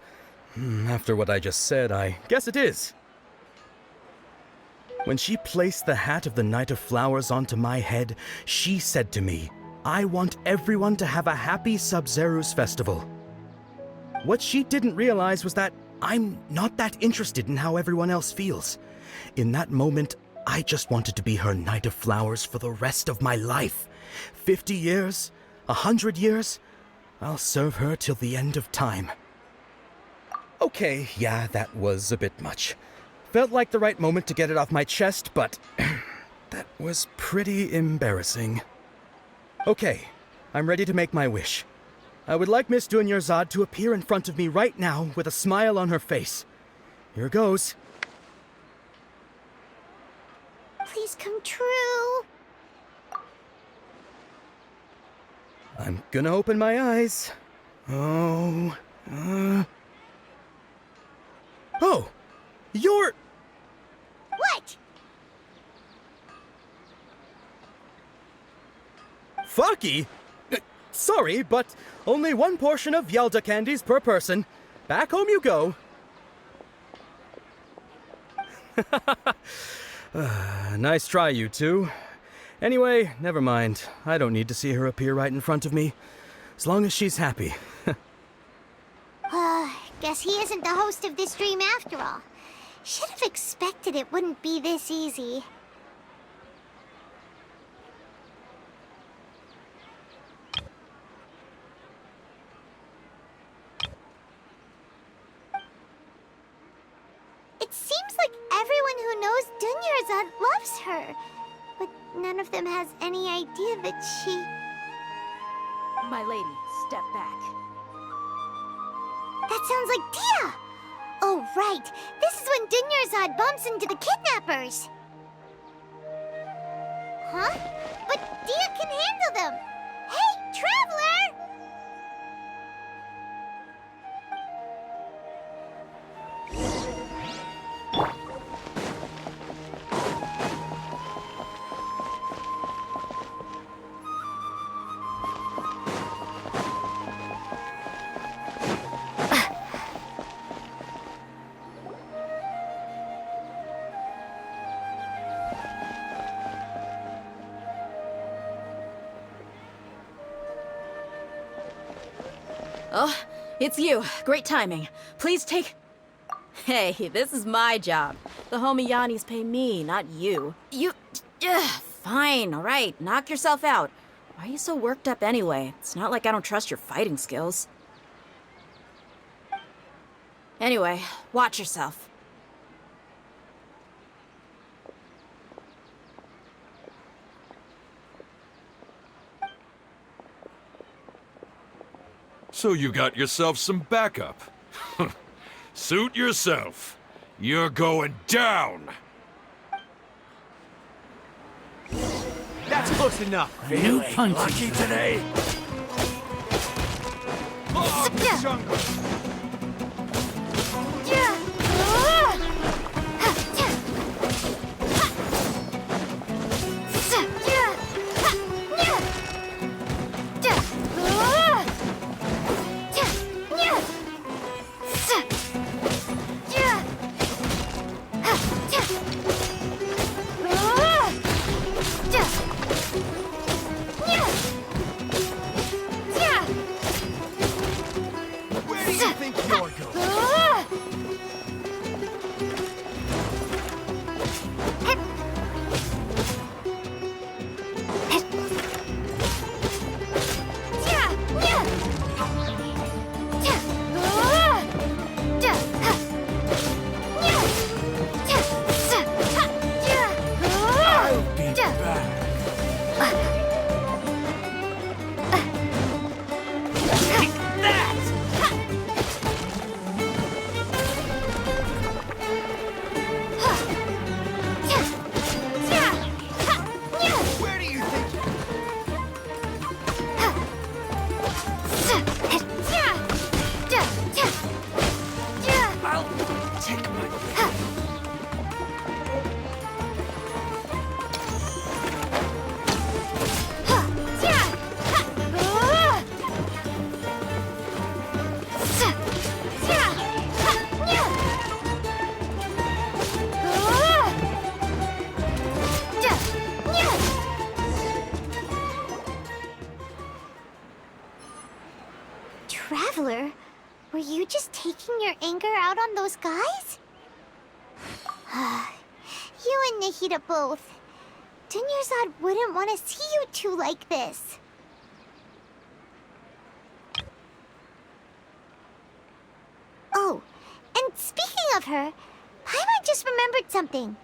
After what I just said, I guess it is. When she placed the hat of the Knight of Flowers onto my head, she said to me, I want everyone to have a happy Sub-Zero's festival. What she didn't realize was that I'm not that interested in how everyone else feels. In that moment, I just wanted to be her Knight of Flowers for the rest of my life. 50 years, 100 years, I'll serve her till the end of time. Okay, yeah, that was a bit much. Felt like the right moment to get it off my chest, but that was pretty embarrassing. Okay, I'm ready to make my wish. I would like Miss Dunyarzad to appear in front of me right now with a smile on her face. Here goes. Please come true. I'm gonna open my eyes. Oh, you're... What? Faki? Sorry, but only one portion of Yelda candies per person. Back home you go. Nice try, you two. Anyway, never mind. I don't need to see her appear right in front of me. As long as she's happy. Guess he isn't the host of this dream after all. Should have expected it wouldn't be this easy. It seems like everyone who knows Dunyarzad loves her, but none of them has any idea that she... My lady, step back. That sounds like Dia! Oh, right. This is when Dunyarzad bumps into the kidnappers. Huh? But Dia can handle them. Hey, Traveler! Oh, it's you. Great timing. Please take... Hey, this is my job. The homie Yannis pay me, not you. You... Fine, all right. Knock yourself out. Why are you so worked up anyway? It's not like I don't trust your fighting skills. Anyway, watch yourself. So you got yourself some backup. Suit yourself. You're going down! Close enough. New punch. Lucky today. Oh, jungle. Where do you think you're going? I'll be back. Take that! Where do you think? I'll take my. Traveler, were you just taking your anger out on those guys? You and Nahida both. Dunyarzad wouldn't want to see you two like this. Oh, and speaking of her, Paimon just remembered something.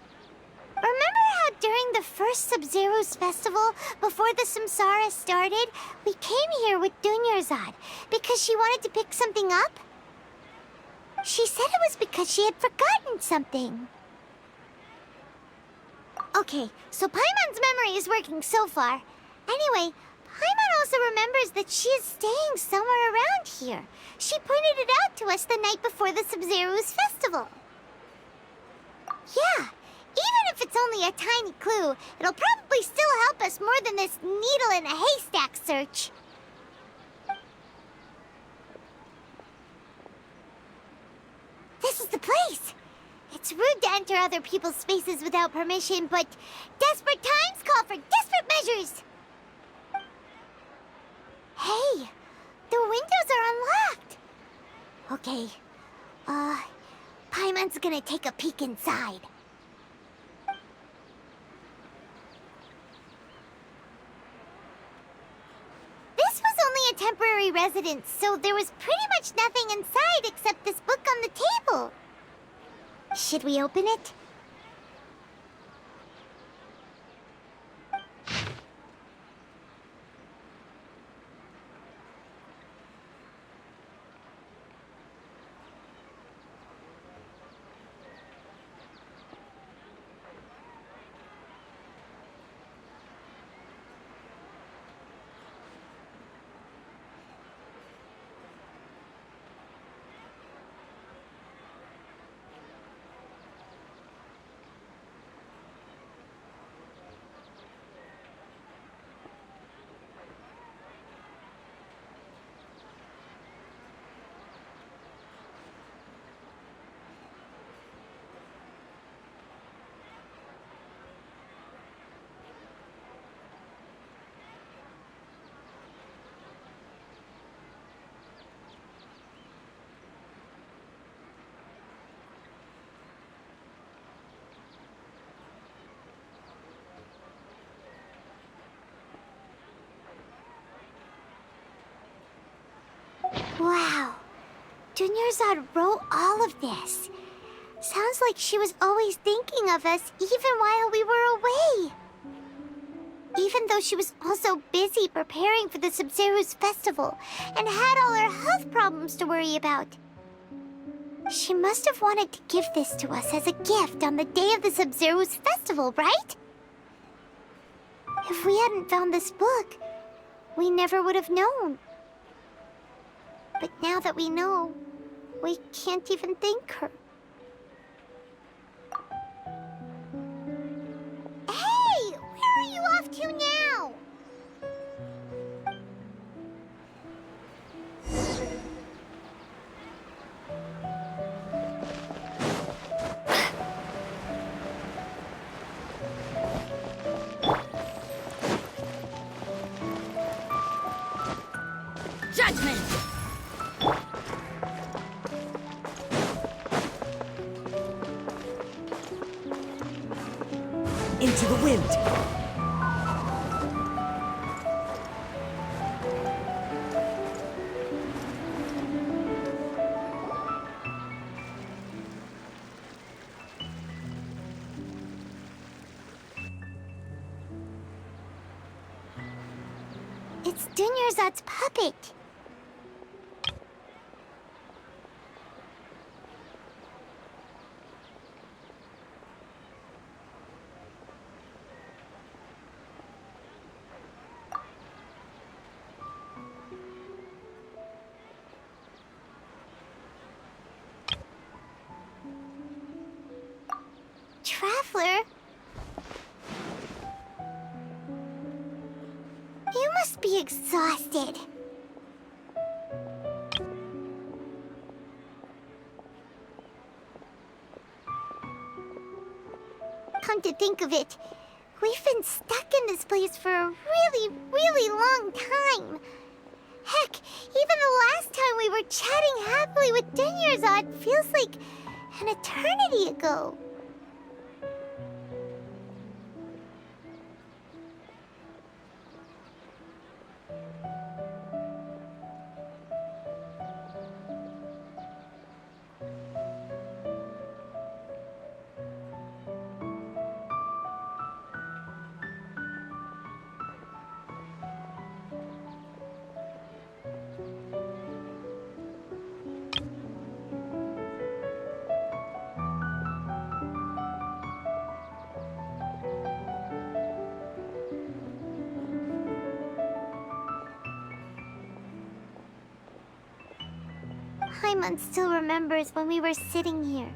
Remember how during the first Sub-Zero's festival, before the Samsara started, we came here with Dunyarzad because she wanted to pick something up? She said it was because she had forgotten something. Okay, so Paimon's memory is working so far. Anyway, Paimon also remembers that she is staying somewhere around here. She pointed it out to us the night before the Sub-Zero's festival. Yeah. Even if it's only a tiny clue, it'll probably still help us more than this needle in a haystack search. This is the place. It's rude to enter other people's spaces without permission, but desperate times call for desperate measures. Hey, the windows are unlocked. Okay, Paimon's gonna take a peek inside. This was only a temporary residence, so there was pretty much nothing inside except this book on the table. Should we open it? Wow. Dunyarzad wrote all of this. Sounds like she was always thinking of us even while we were away. Even though she was also busy preparing for the Sub-Zero's festival and had all her health problems to worry about. She must have wanted to give this to us as a gift on the day of the Sub-Zero's festival, right? If we hadn't found this book, we never would have known. But now that we know, we can't even thank her. Hey! Where are you off to now? Judgment! Into the wind! It's Dunyarzad's puppet. Traveler? You must be exhausted. Come to think of it, we've been stuck in this place for a really, really long time. Heck, even the last time we were chatting happily with Dunyarzad feels like an eternity ago. Paimon still remembers when we were sitting here,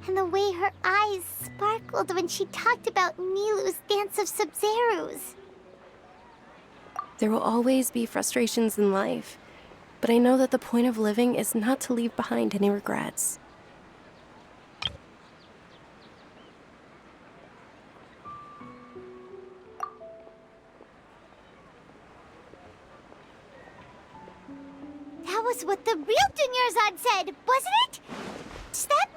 and the way her eyes sparkled when she talked about Nilu's Dance of Sub-Zerus. There will always be frustrations in life, but I know that the point of living is not to leave behind any regrets. That was what the real Dunyarzad said, wasn't it? Does that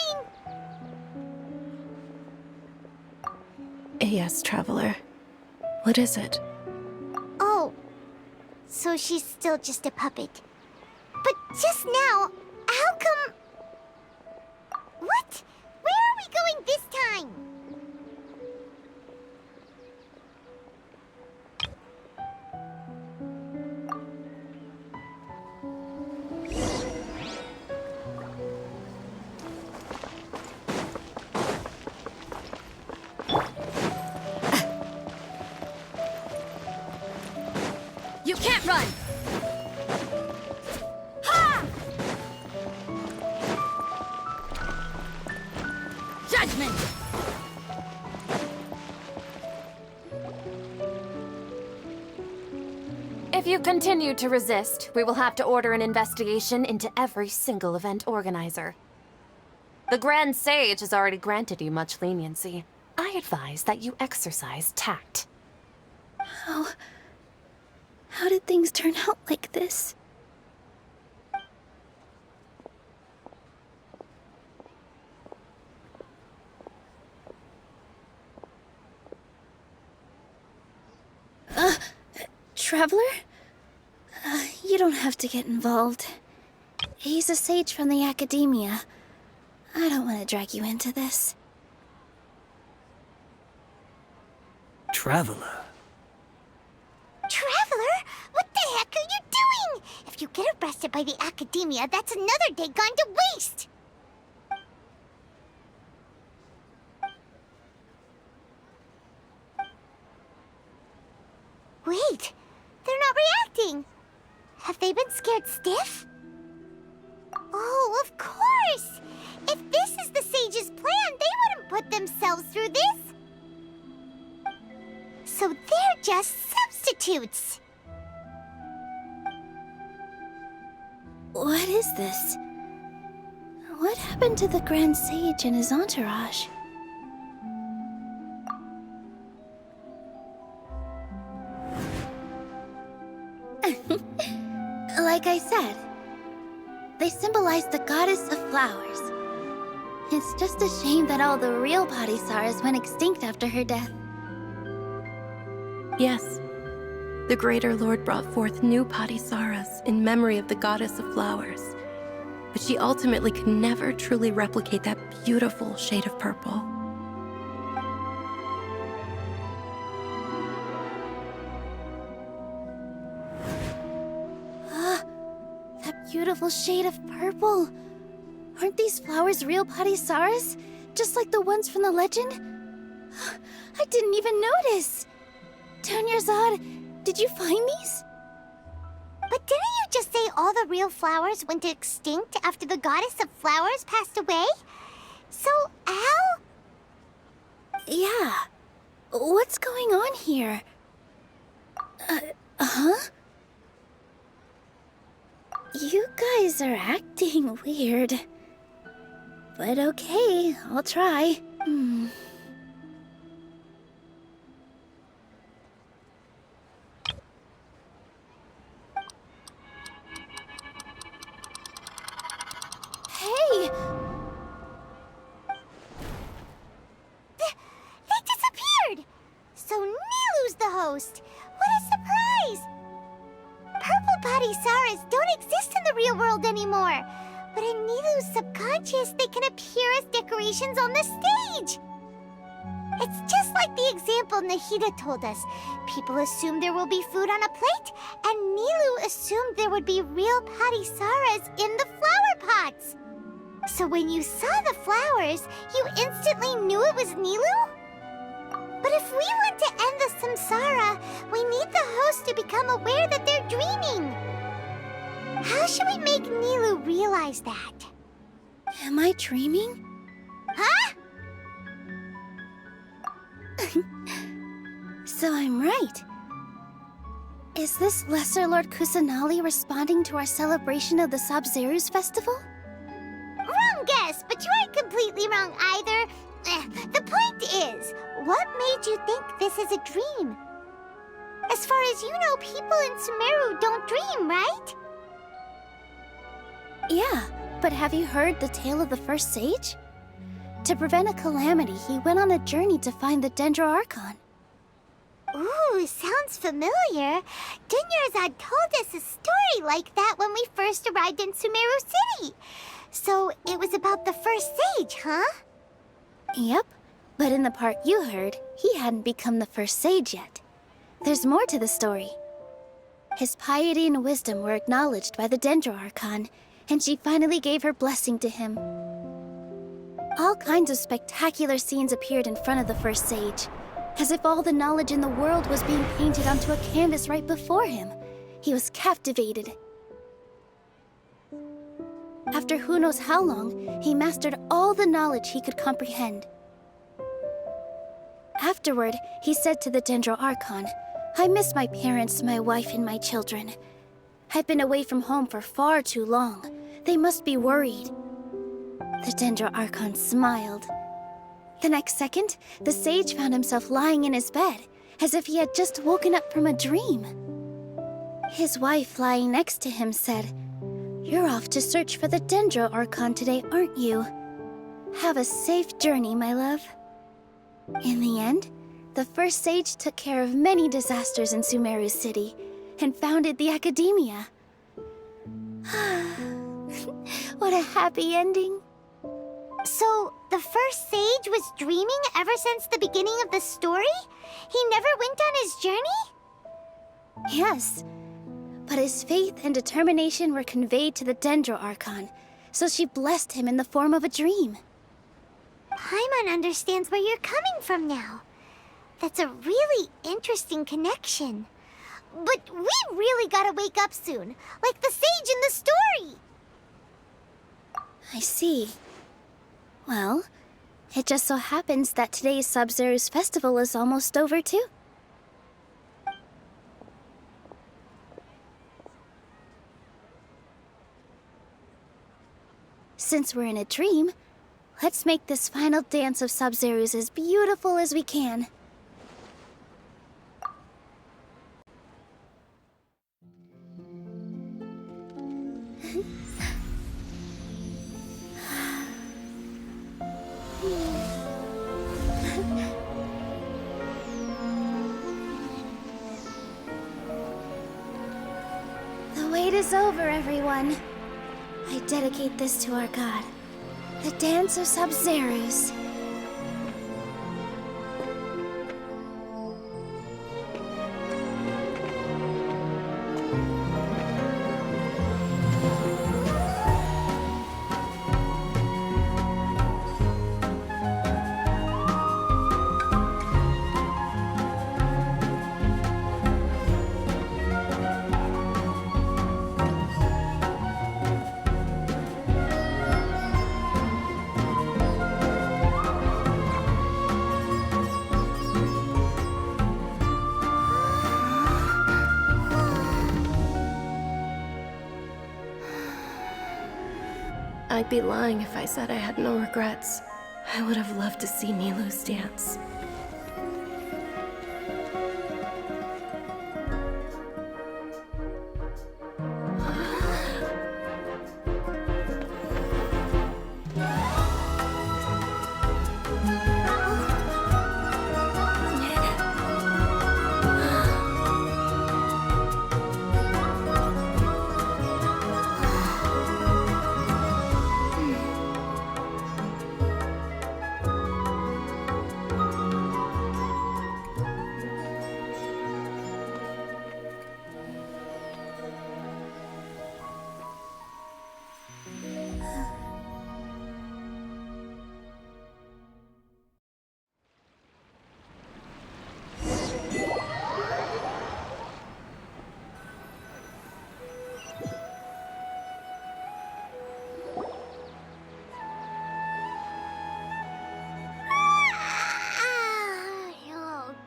mean... Yes, Traveler. What is it? Oh, so she's still just a puppet. But just now, how come... What? Where are we going this time? You can't run! Judgment! If you continue to resist, we will have to order an investigation into every single event organizer. The Grand Sage has already granted you much leniency. I advise that you exercise tact. How did things turn out like this? Traveler? You don't have to get involved. He's a sage from the academia. I don't want to drag you into this. Traveler. Traveler? What the heck are you doing? If you get arrested by the academia, that's another day gone to waste! not reacting? Have they been scared stiff? Oh, of course! If this is the sage's plan, they wouldn't put themselves through this. So they're just substitutes. What is this? What happened to the Grand Sage and his entourage? Like I said, they symbolize the goddess of flowers. It's just a shame that all the real Padisaras went extinct after her death. Yes. The Greater Lord brought forth new Padisaras in memory of the goddess of flowers. But she ultimately could never truly replicate that beautiful shade of purple. That beautiful shade of purple. Aren't these flowers real Padisaras? Just like the ones from the legend? I didn't even notice. Dunyarzad, did you find these? But didn't you just say all the real flowers went extinct after the goddess of flowers passed away? So, how? Yeah. What's going on here? Huh? You guys are acting weird. But okay, I'll try. Hey! They disappeared! So Nilu's the host! What a surprise! Purple Padisaras don't exist in the real world anymore. But in Nilu's subconscious, they can appear as decorations on the stage. It's just like the example Nahida told us. People assume there will be food on a plate, and Nilu assumed there would be real Padisaras in the flower pots. So when you saw the flowers, you instantly knew it was Nilu? But if we want to end the samsara, we need the host to become aware that they're dreaming. How should we make Nilu realize that? Am I dreaming? Huh? So I'm right. Is this Lesser Lord Kusanali responding to our celebration of the Sabzeruz festival? Wrong guess, but you aren't completely wrong either. The point is, what made you think this is a dream? As far as you know, people in Sumeru don't dream, right? Yeah, but have you heard the tale of the first sage? To prevent a calamity, he went on a journey to find the Dendro Archon. Ooh, sounds familiar. Dunyarzad told us a story like that when we first arrived in Sumeru City. So it was about the first sage, huh? Yep, but in the part you heard, he hadn't become the first sage yet. There's more to the story. His piety and wisdom were acknowledged by the Dendro Archon, and she finally gave her blessing to him. All kinds of spectacular scenes appeared in front of the first sage, as if all the knowledge in the world was being painted onto a canvas right before him. He was captivated. After who knows how long, he mastered all the knowledge he could comprehend. Afterward, he said to the Dendro Archon, "I miss my parents, my wife, and my children. I've been away from home for far too long. They must be worried." The Dendro Archon smiled. The next second, the sage found himself lying in his bed, as if he had just woken up from a dream. His wife, lying next to him, said, "You're off to search for the Dendro Archon today, aren't you? Have a safe journey, my love." In the end, the first sage took care of many disasters in Sumeru City and founded the Academia. What a happy ending. So, the first sage was dreaming ever since the beginning of the story? He never went on his journey? Yes, but his faith and determination were conveyed to the Dendro Archon, so she blessed him in the form of a dream. Paimon understands where you're coming from now. That's a really interesting connection. But we really gotta wake up soon, like the sage in the story. I see. Well, it just so happens that today's Sub-Zero's festival is almost over, too. Since we're in a dream, let's make this final dance of Sub-Zero's as beautiful as we can. The wait is over, everyone. I dedicate this to our god, the dance of Sub-Zero's. I'd be lying if I said I had no regrets. I would have loved to see Nilou's dance.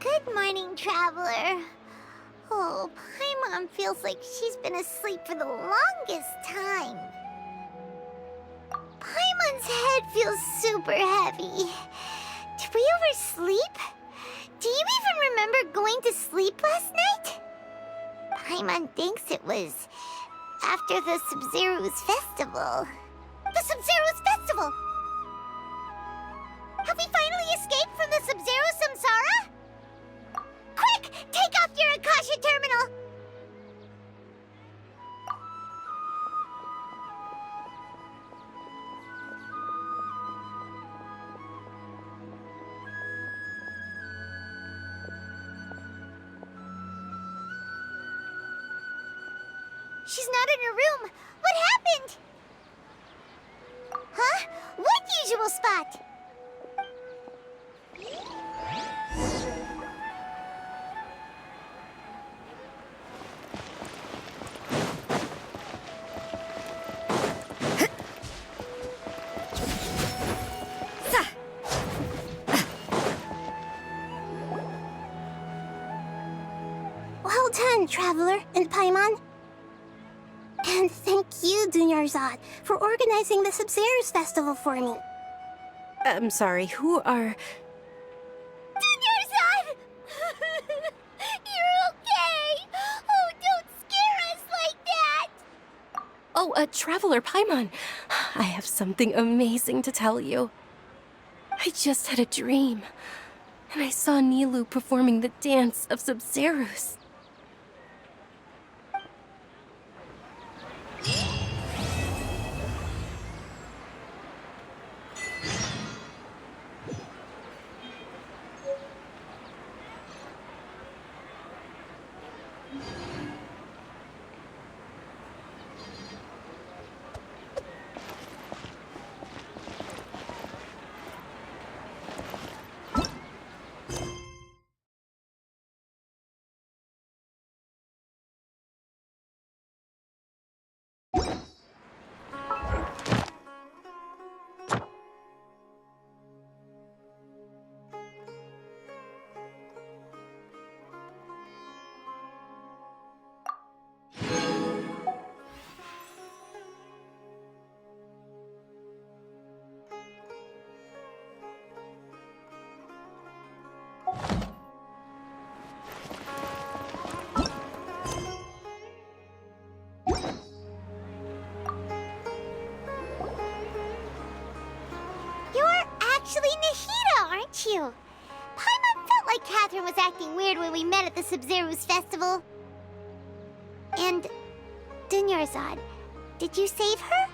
Good morning, traveler. Oh, Paimon feels like she's been asleep for the longest time. Paimon's head feels super heavy. Did we oversleep? Do you even remember going to sleep last night? Paimon thinks it was after the Sub-Zero's festival. The Sub-Zero's festival! Have we finally escaped from the Sub-Zero samsara? Quick! Take off your Akasha terminal! She's not in her room. What happened? Huh? What usual spot? Well done, Traveler and Paimon. And thank you, Dunyarzad, for organizing the Sub-Zero's festival for me. I'm sorry, who are... Dunyarzad! You're okay! Oh, don't scare us like that! Oh, Traveler Paimon. I have something amazing to tell you. I just had a dream, and I saw Nilou performing the dance of Sub-Zero's. you? Paimon felt like Catherine was acting weird when we met at the Sub-Zero's festival. And Dunyarzad, did you save her?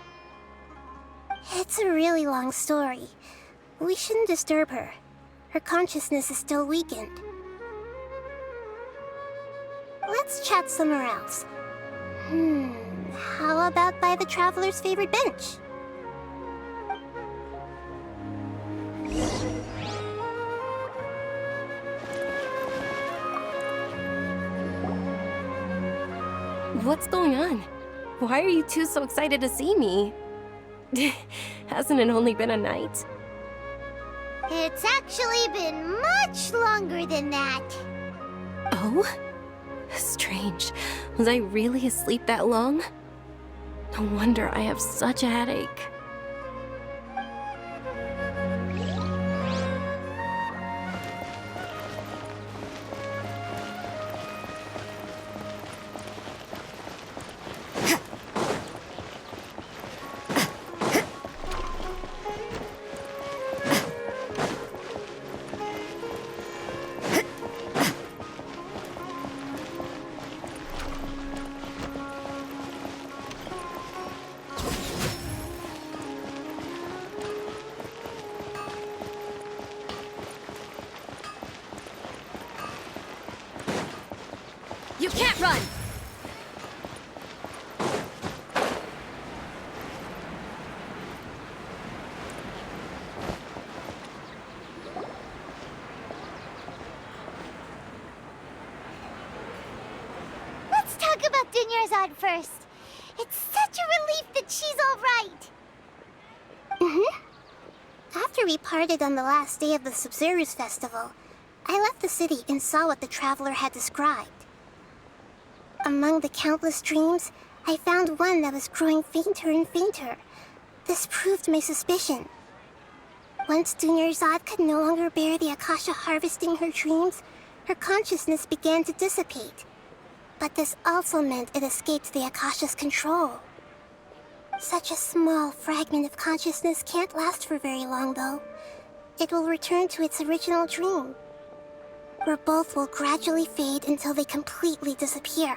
It's a really long story. We shouldn't disturb her. Her consciousness is still weakened. Let's chat somewhere else. How about by the Traveler's favorite bench? What's going on? Why are you two so excited to see me? Hasn't it only been a night? It's actually been much longer than that. Oh? Strange. Was I really asleep that long? No wonder I have such a headache. You can't run! Let's talk about Dunyarzad first. It's such a relief that she's all right. After we parted on the last day of the Sub-Zero's festival, I left the city and saw what the Traveler had described. Among the countless dreams, I found one that was growing fainter and fainter. This proved my suspicion. Once Dunyarzad could no longer bear the Akasha harvesting her dreams, her consciousness began to dissipate. But this also meant it escaped the Akasha's control. Such a small fragment of consciousness can't last for very long, though. It will return to its original dream, where both will gradually fade until they completely disappear.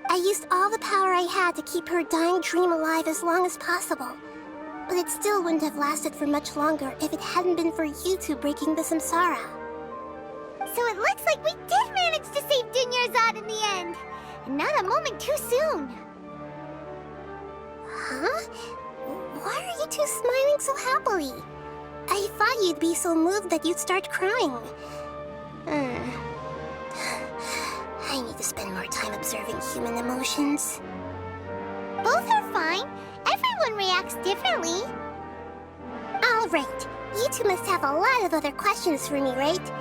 I used all the power I had to keep her dying dream alive as long as possible, but it still wouldn't have lasted for much longer if it hadn't been for you two breaking the samsara. So it looks like we did manage to save Dunyarzad in the end. And not a moment too soon. Huh? Why are you two smiling so happily? I thought you'd be so moved that you'd start crying. I need to spend more time observing human emotions. Both are fine. Everyone reacts differently. All right. You two must have a lot of other questions for me, right?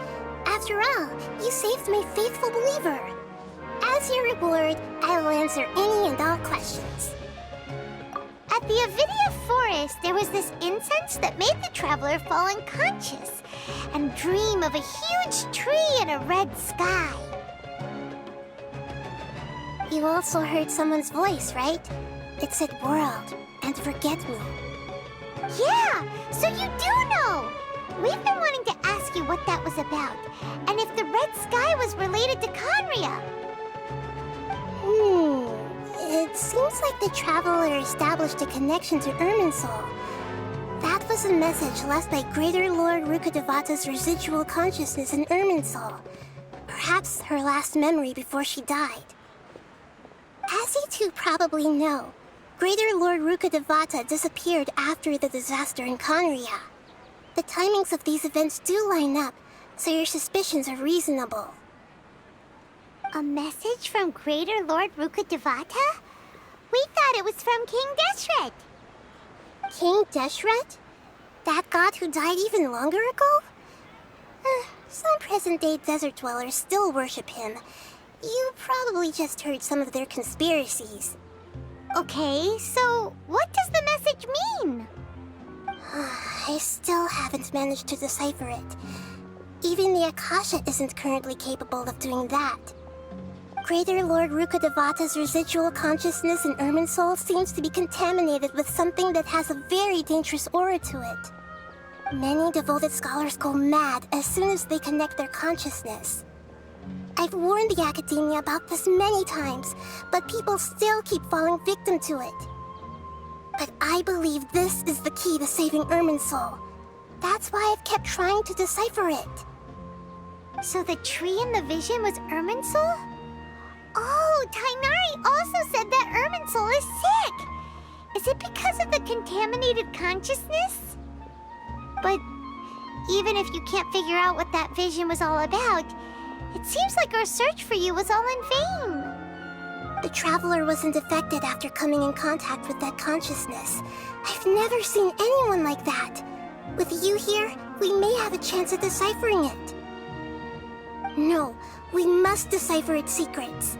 After all, you saved my faithful believer. As your reward, I will answer any and all questions. At the Avidia forest, there was this incense that made the Traveler fall unconscious and dream of a huge tree and a red sky. You also heard someone's voice, right? It said world and forget me. Yeah, so you do know! We've been wanting to ask you what that was about, and if the red sky was related to Conria. It seems like the Traveler established a connection to Irminsul. That was a message left by Greater Lord Rukkhadevata's residual consciousness in Irminsul. Perhaps her last memory before she died. As you two probably know, Greater Lord Rukkhadevata disappeared after the disaster in Conria. The timings of these events do line up, so your suspicions are reasonable. A message from Greater Lord Rukkhadevata? We thought it was from King Deshret. King Deshret? That god who died even longer ago? Some present-day desert dwellers still worship him. You probably just heard some of their conspiracies. Okay, so what does the message mean? I still haven't managed to decipher it. Even the Akasha isn't currently capable of doing that. Greater Lord Rukkhadevata's residual consciousness in Irminsul seems to be contaminated with something that has a very dangerous aura to it. Many devoted scholars go mad as soon as they connect their consciousness. I've warned the academia about this many times, but people still keep falling victim to it. But I believe this is the key to saving Irminsul. That's why I've kept trying to decipher it. So the tree in the vision was Irminsul? Oh, Tainari also said that Irminsul is sick! Is it because of the contaminated consciousness? But even if you can't figure out what that vision was all about, it seems like our search for you was all in vain. The Traveler wasn't affected after coming in contact with that consciousness. I've never seen anyone like that. With you here, we may have a chance at deciphering it. No, we must decipher its secrets.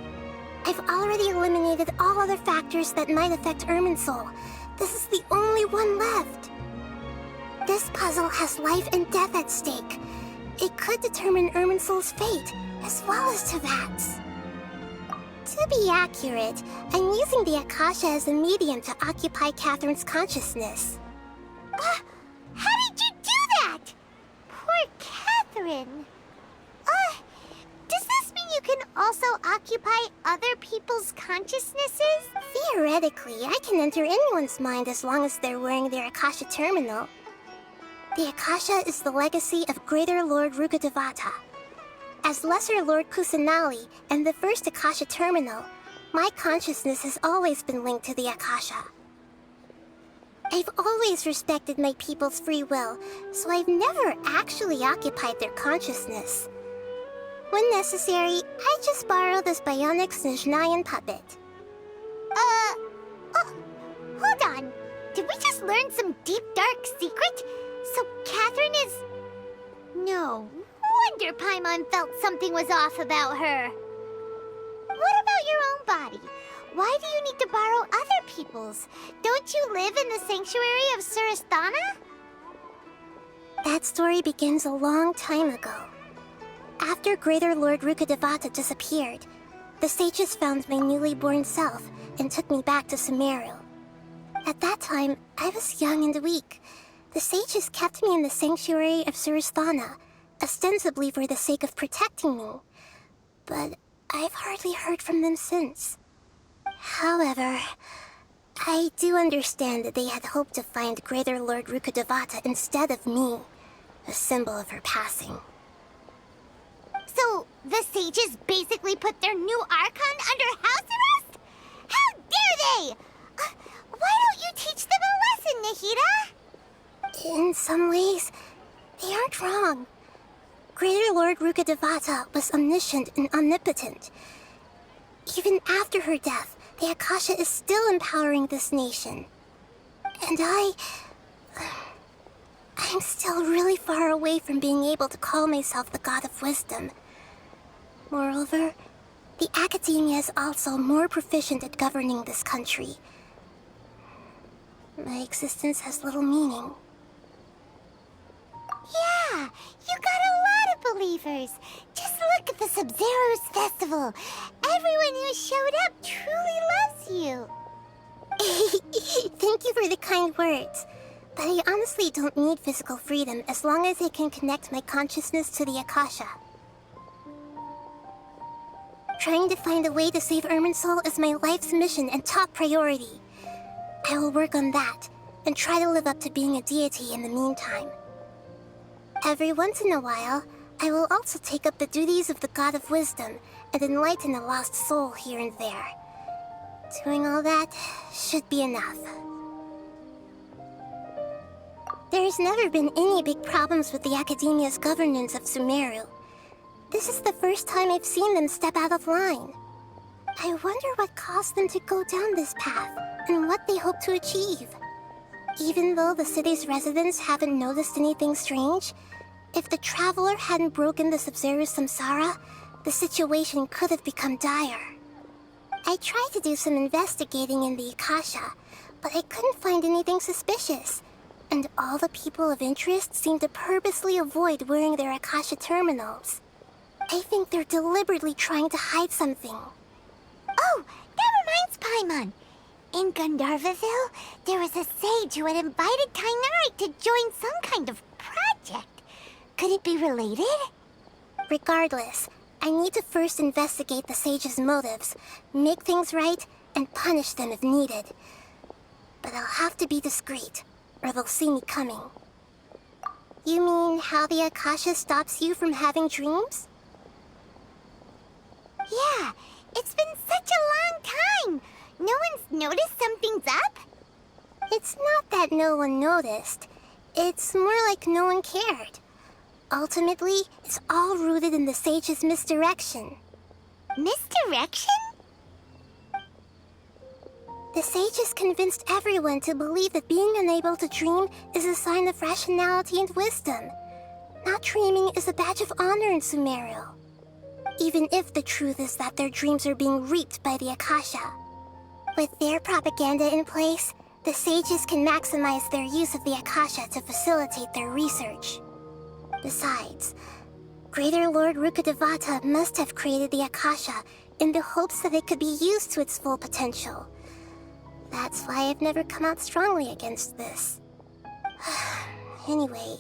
I've already eliminated all other factors that might affect Irminsul. This is the only one left. This puzzle has life and death at stake. It could determine Irminsul's fate, as well as Tevat's. To be accurate, I'm using the Akasha as a medium to occupy Catherine's consciousness. How did you do that? Poor Catherine. Does this mean you can also occupy other people's consciousnesses? Theoretically, I can enter anyone's mind as long as they're wearing their Akasha terminal. The Akasha is the legacy of Greater Lord Rukkhadevata. As Lesser Lord Kusanali and the first Akasha terminal, my consciousness has always been linked to the Akasha. I've always respected my people's free will, so I've never actually occupied their consciousness. When necessary, I just borrow this bionic Snezhnayan puppet. Hold on. Did we just learn some deep, dark secret? So Catherine is... No wonder Paimon felt something was off about her. What about your own body? Why do you need to borrow other people's? Don't you live in the sanctuary of Surasthana? That story begins a long time ago. After Greater Lord Rukkhadevata disappeared, the sages found my newly born self and took me back to Sumeru. At that time, I was young and weak. The sages kept me in the sanctuary of Surasthana, ostensibly for the sake of protecting me. But I've hardly heard from them since. However, I do understand that they had hoped to find Greater Lord Rukkhadevata instead of me, a symbol of her passing. So, the sages basically put their new Archon under house arrest? How dare they! Why don't you teach them a lesson, Nahida? In some ways, they aren't wrong. Greater Lord Rukkhadevata was omniscient and omnipotent. Even after her death, the Akasha is still empowering this nation. And I'm still really far away from being able to call myself the God of Wisdom. Moreover, the academia is also more proficient at governing this country. My existence has little meaning. Yeah, you got a lot of believers. Just look at the Sub-Zero's festival. Everyone who showed up truly loves you. Thank you for the kind words. But I honestly don't need physical freedom as long as I can connect my consciousness to the Akasha. Trying to find a way to save Irminsul is my life's mission and top priority. I will work on that, and try to live up to being a deity in the meantime. Every once in a while, I will also take up the duties of the God of Wisdom and enlighten a lost soul here and there. Doing all that should be enough. There's never been any big problems with the Academia's governance of Sumeru. This is the first time I've seen them step out of line. I wonder what caused them to go down this path, and what they hope to achieve. Even though the city's residents haven't noticed anything strange, if the Traveler hadn't broken the Sub-Zero samsara, the situation could have become dire. I tried to do some investigating in the Akasha, but I couldn't find anything suspicious. And all the people of interest seem to purposely avoid wearing their Akasha terminals. I think they're deliberately trying to hide something. Oh, that reminds Paimon. In Gandharvaville, there was a sage who had invited Tainari to join some kind of project. Could it be related? Regardless, I need to first investigate the sage's motives, make things right, and punish them if needed. But I'll have to be discreet, or they'll see me coming. You mean how the Akasha stops you from having dreams? Yeah, it's been such a long time. No one's noticed something's up? It's not that no one noticed. It's more like no one cared. Ultimately, it's all rooted in the sage's misdirection. Misdirection? The sage has convinced everyone to believe that being unable to dream is a sign of rationality and wisdom. Not dreaming is a badge of honor in Sumeru. Even if the truth is that their dreams are being reaped by the Akasha. With their propaganda in place, the sages can maximize their use of the Akasha to facilitate their research. Besides, Greater Lord Rukkhadevata must have created the Akasha in the hopes that it could be used to its full potential. That's why I've never come out strongly against this. Anyway,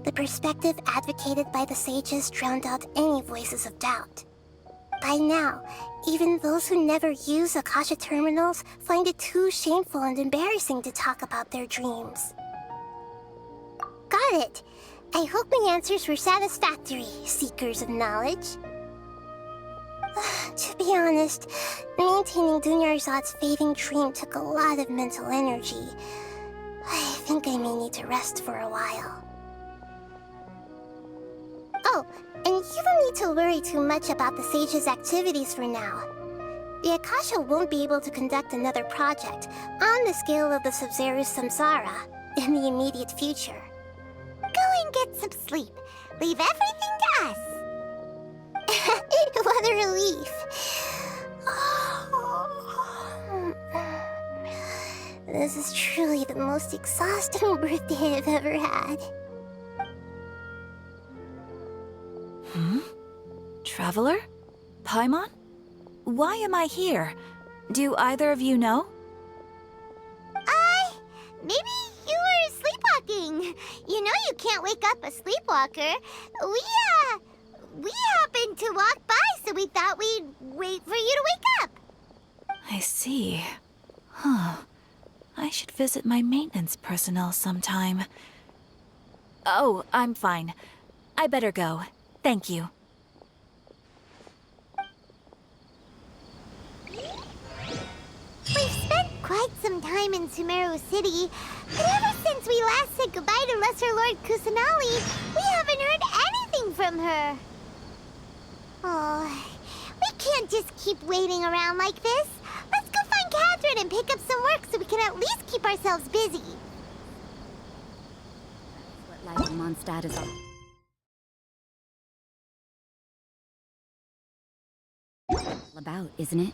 the perspective advocated by the sages drowned out any voices of doubt. By now, even those who never use Akasha terminals find it too shameful and embarrassing to talk about their dreams. Got it! I hope my answers were satisfactory, seekers of knowledge. To be honest, maintaining Dunyarzad's fading dream took a lot of mental energy. I think I may need to rest for a while. Oh, and you don't need to worry too much about the sage's activities for now. The Akasha won't be able to conduct another project on the scale of the Sub-Zero's Samsara in the immediate future. Go and get some sleep. Leave everything to us. What a relief. This is truly the most exhausting birthday I've ever had. Traveler? Paimon? Why am I here? Do either of you know? Maybe you were sleepwalking. You know you can't wake up a sleepwalker. We happened to walk by, so we thought we'd wait for you to wake up. I see. Huh. I should visit my maintenance personnel sometime. Oh, I'm fine. I better go. Thank you. We've spent quite some time in Sumeru City, but ever since we last said goodbye to Lesser Lord Kusanali, we haven't heard anything from her. Oh, we can't just keep waiting around like this. Let's go find Catherine and pick up some work so we can at least keep ourselves busy. What life in Mondstadt is all about, isn't it?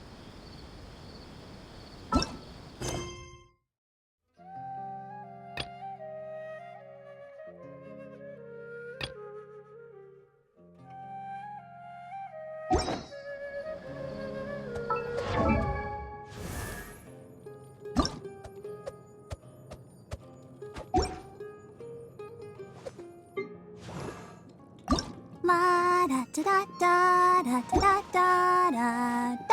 La da da da da da da da da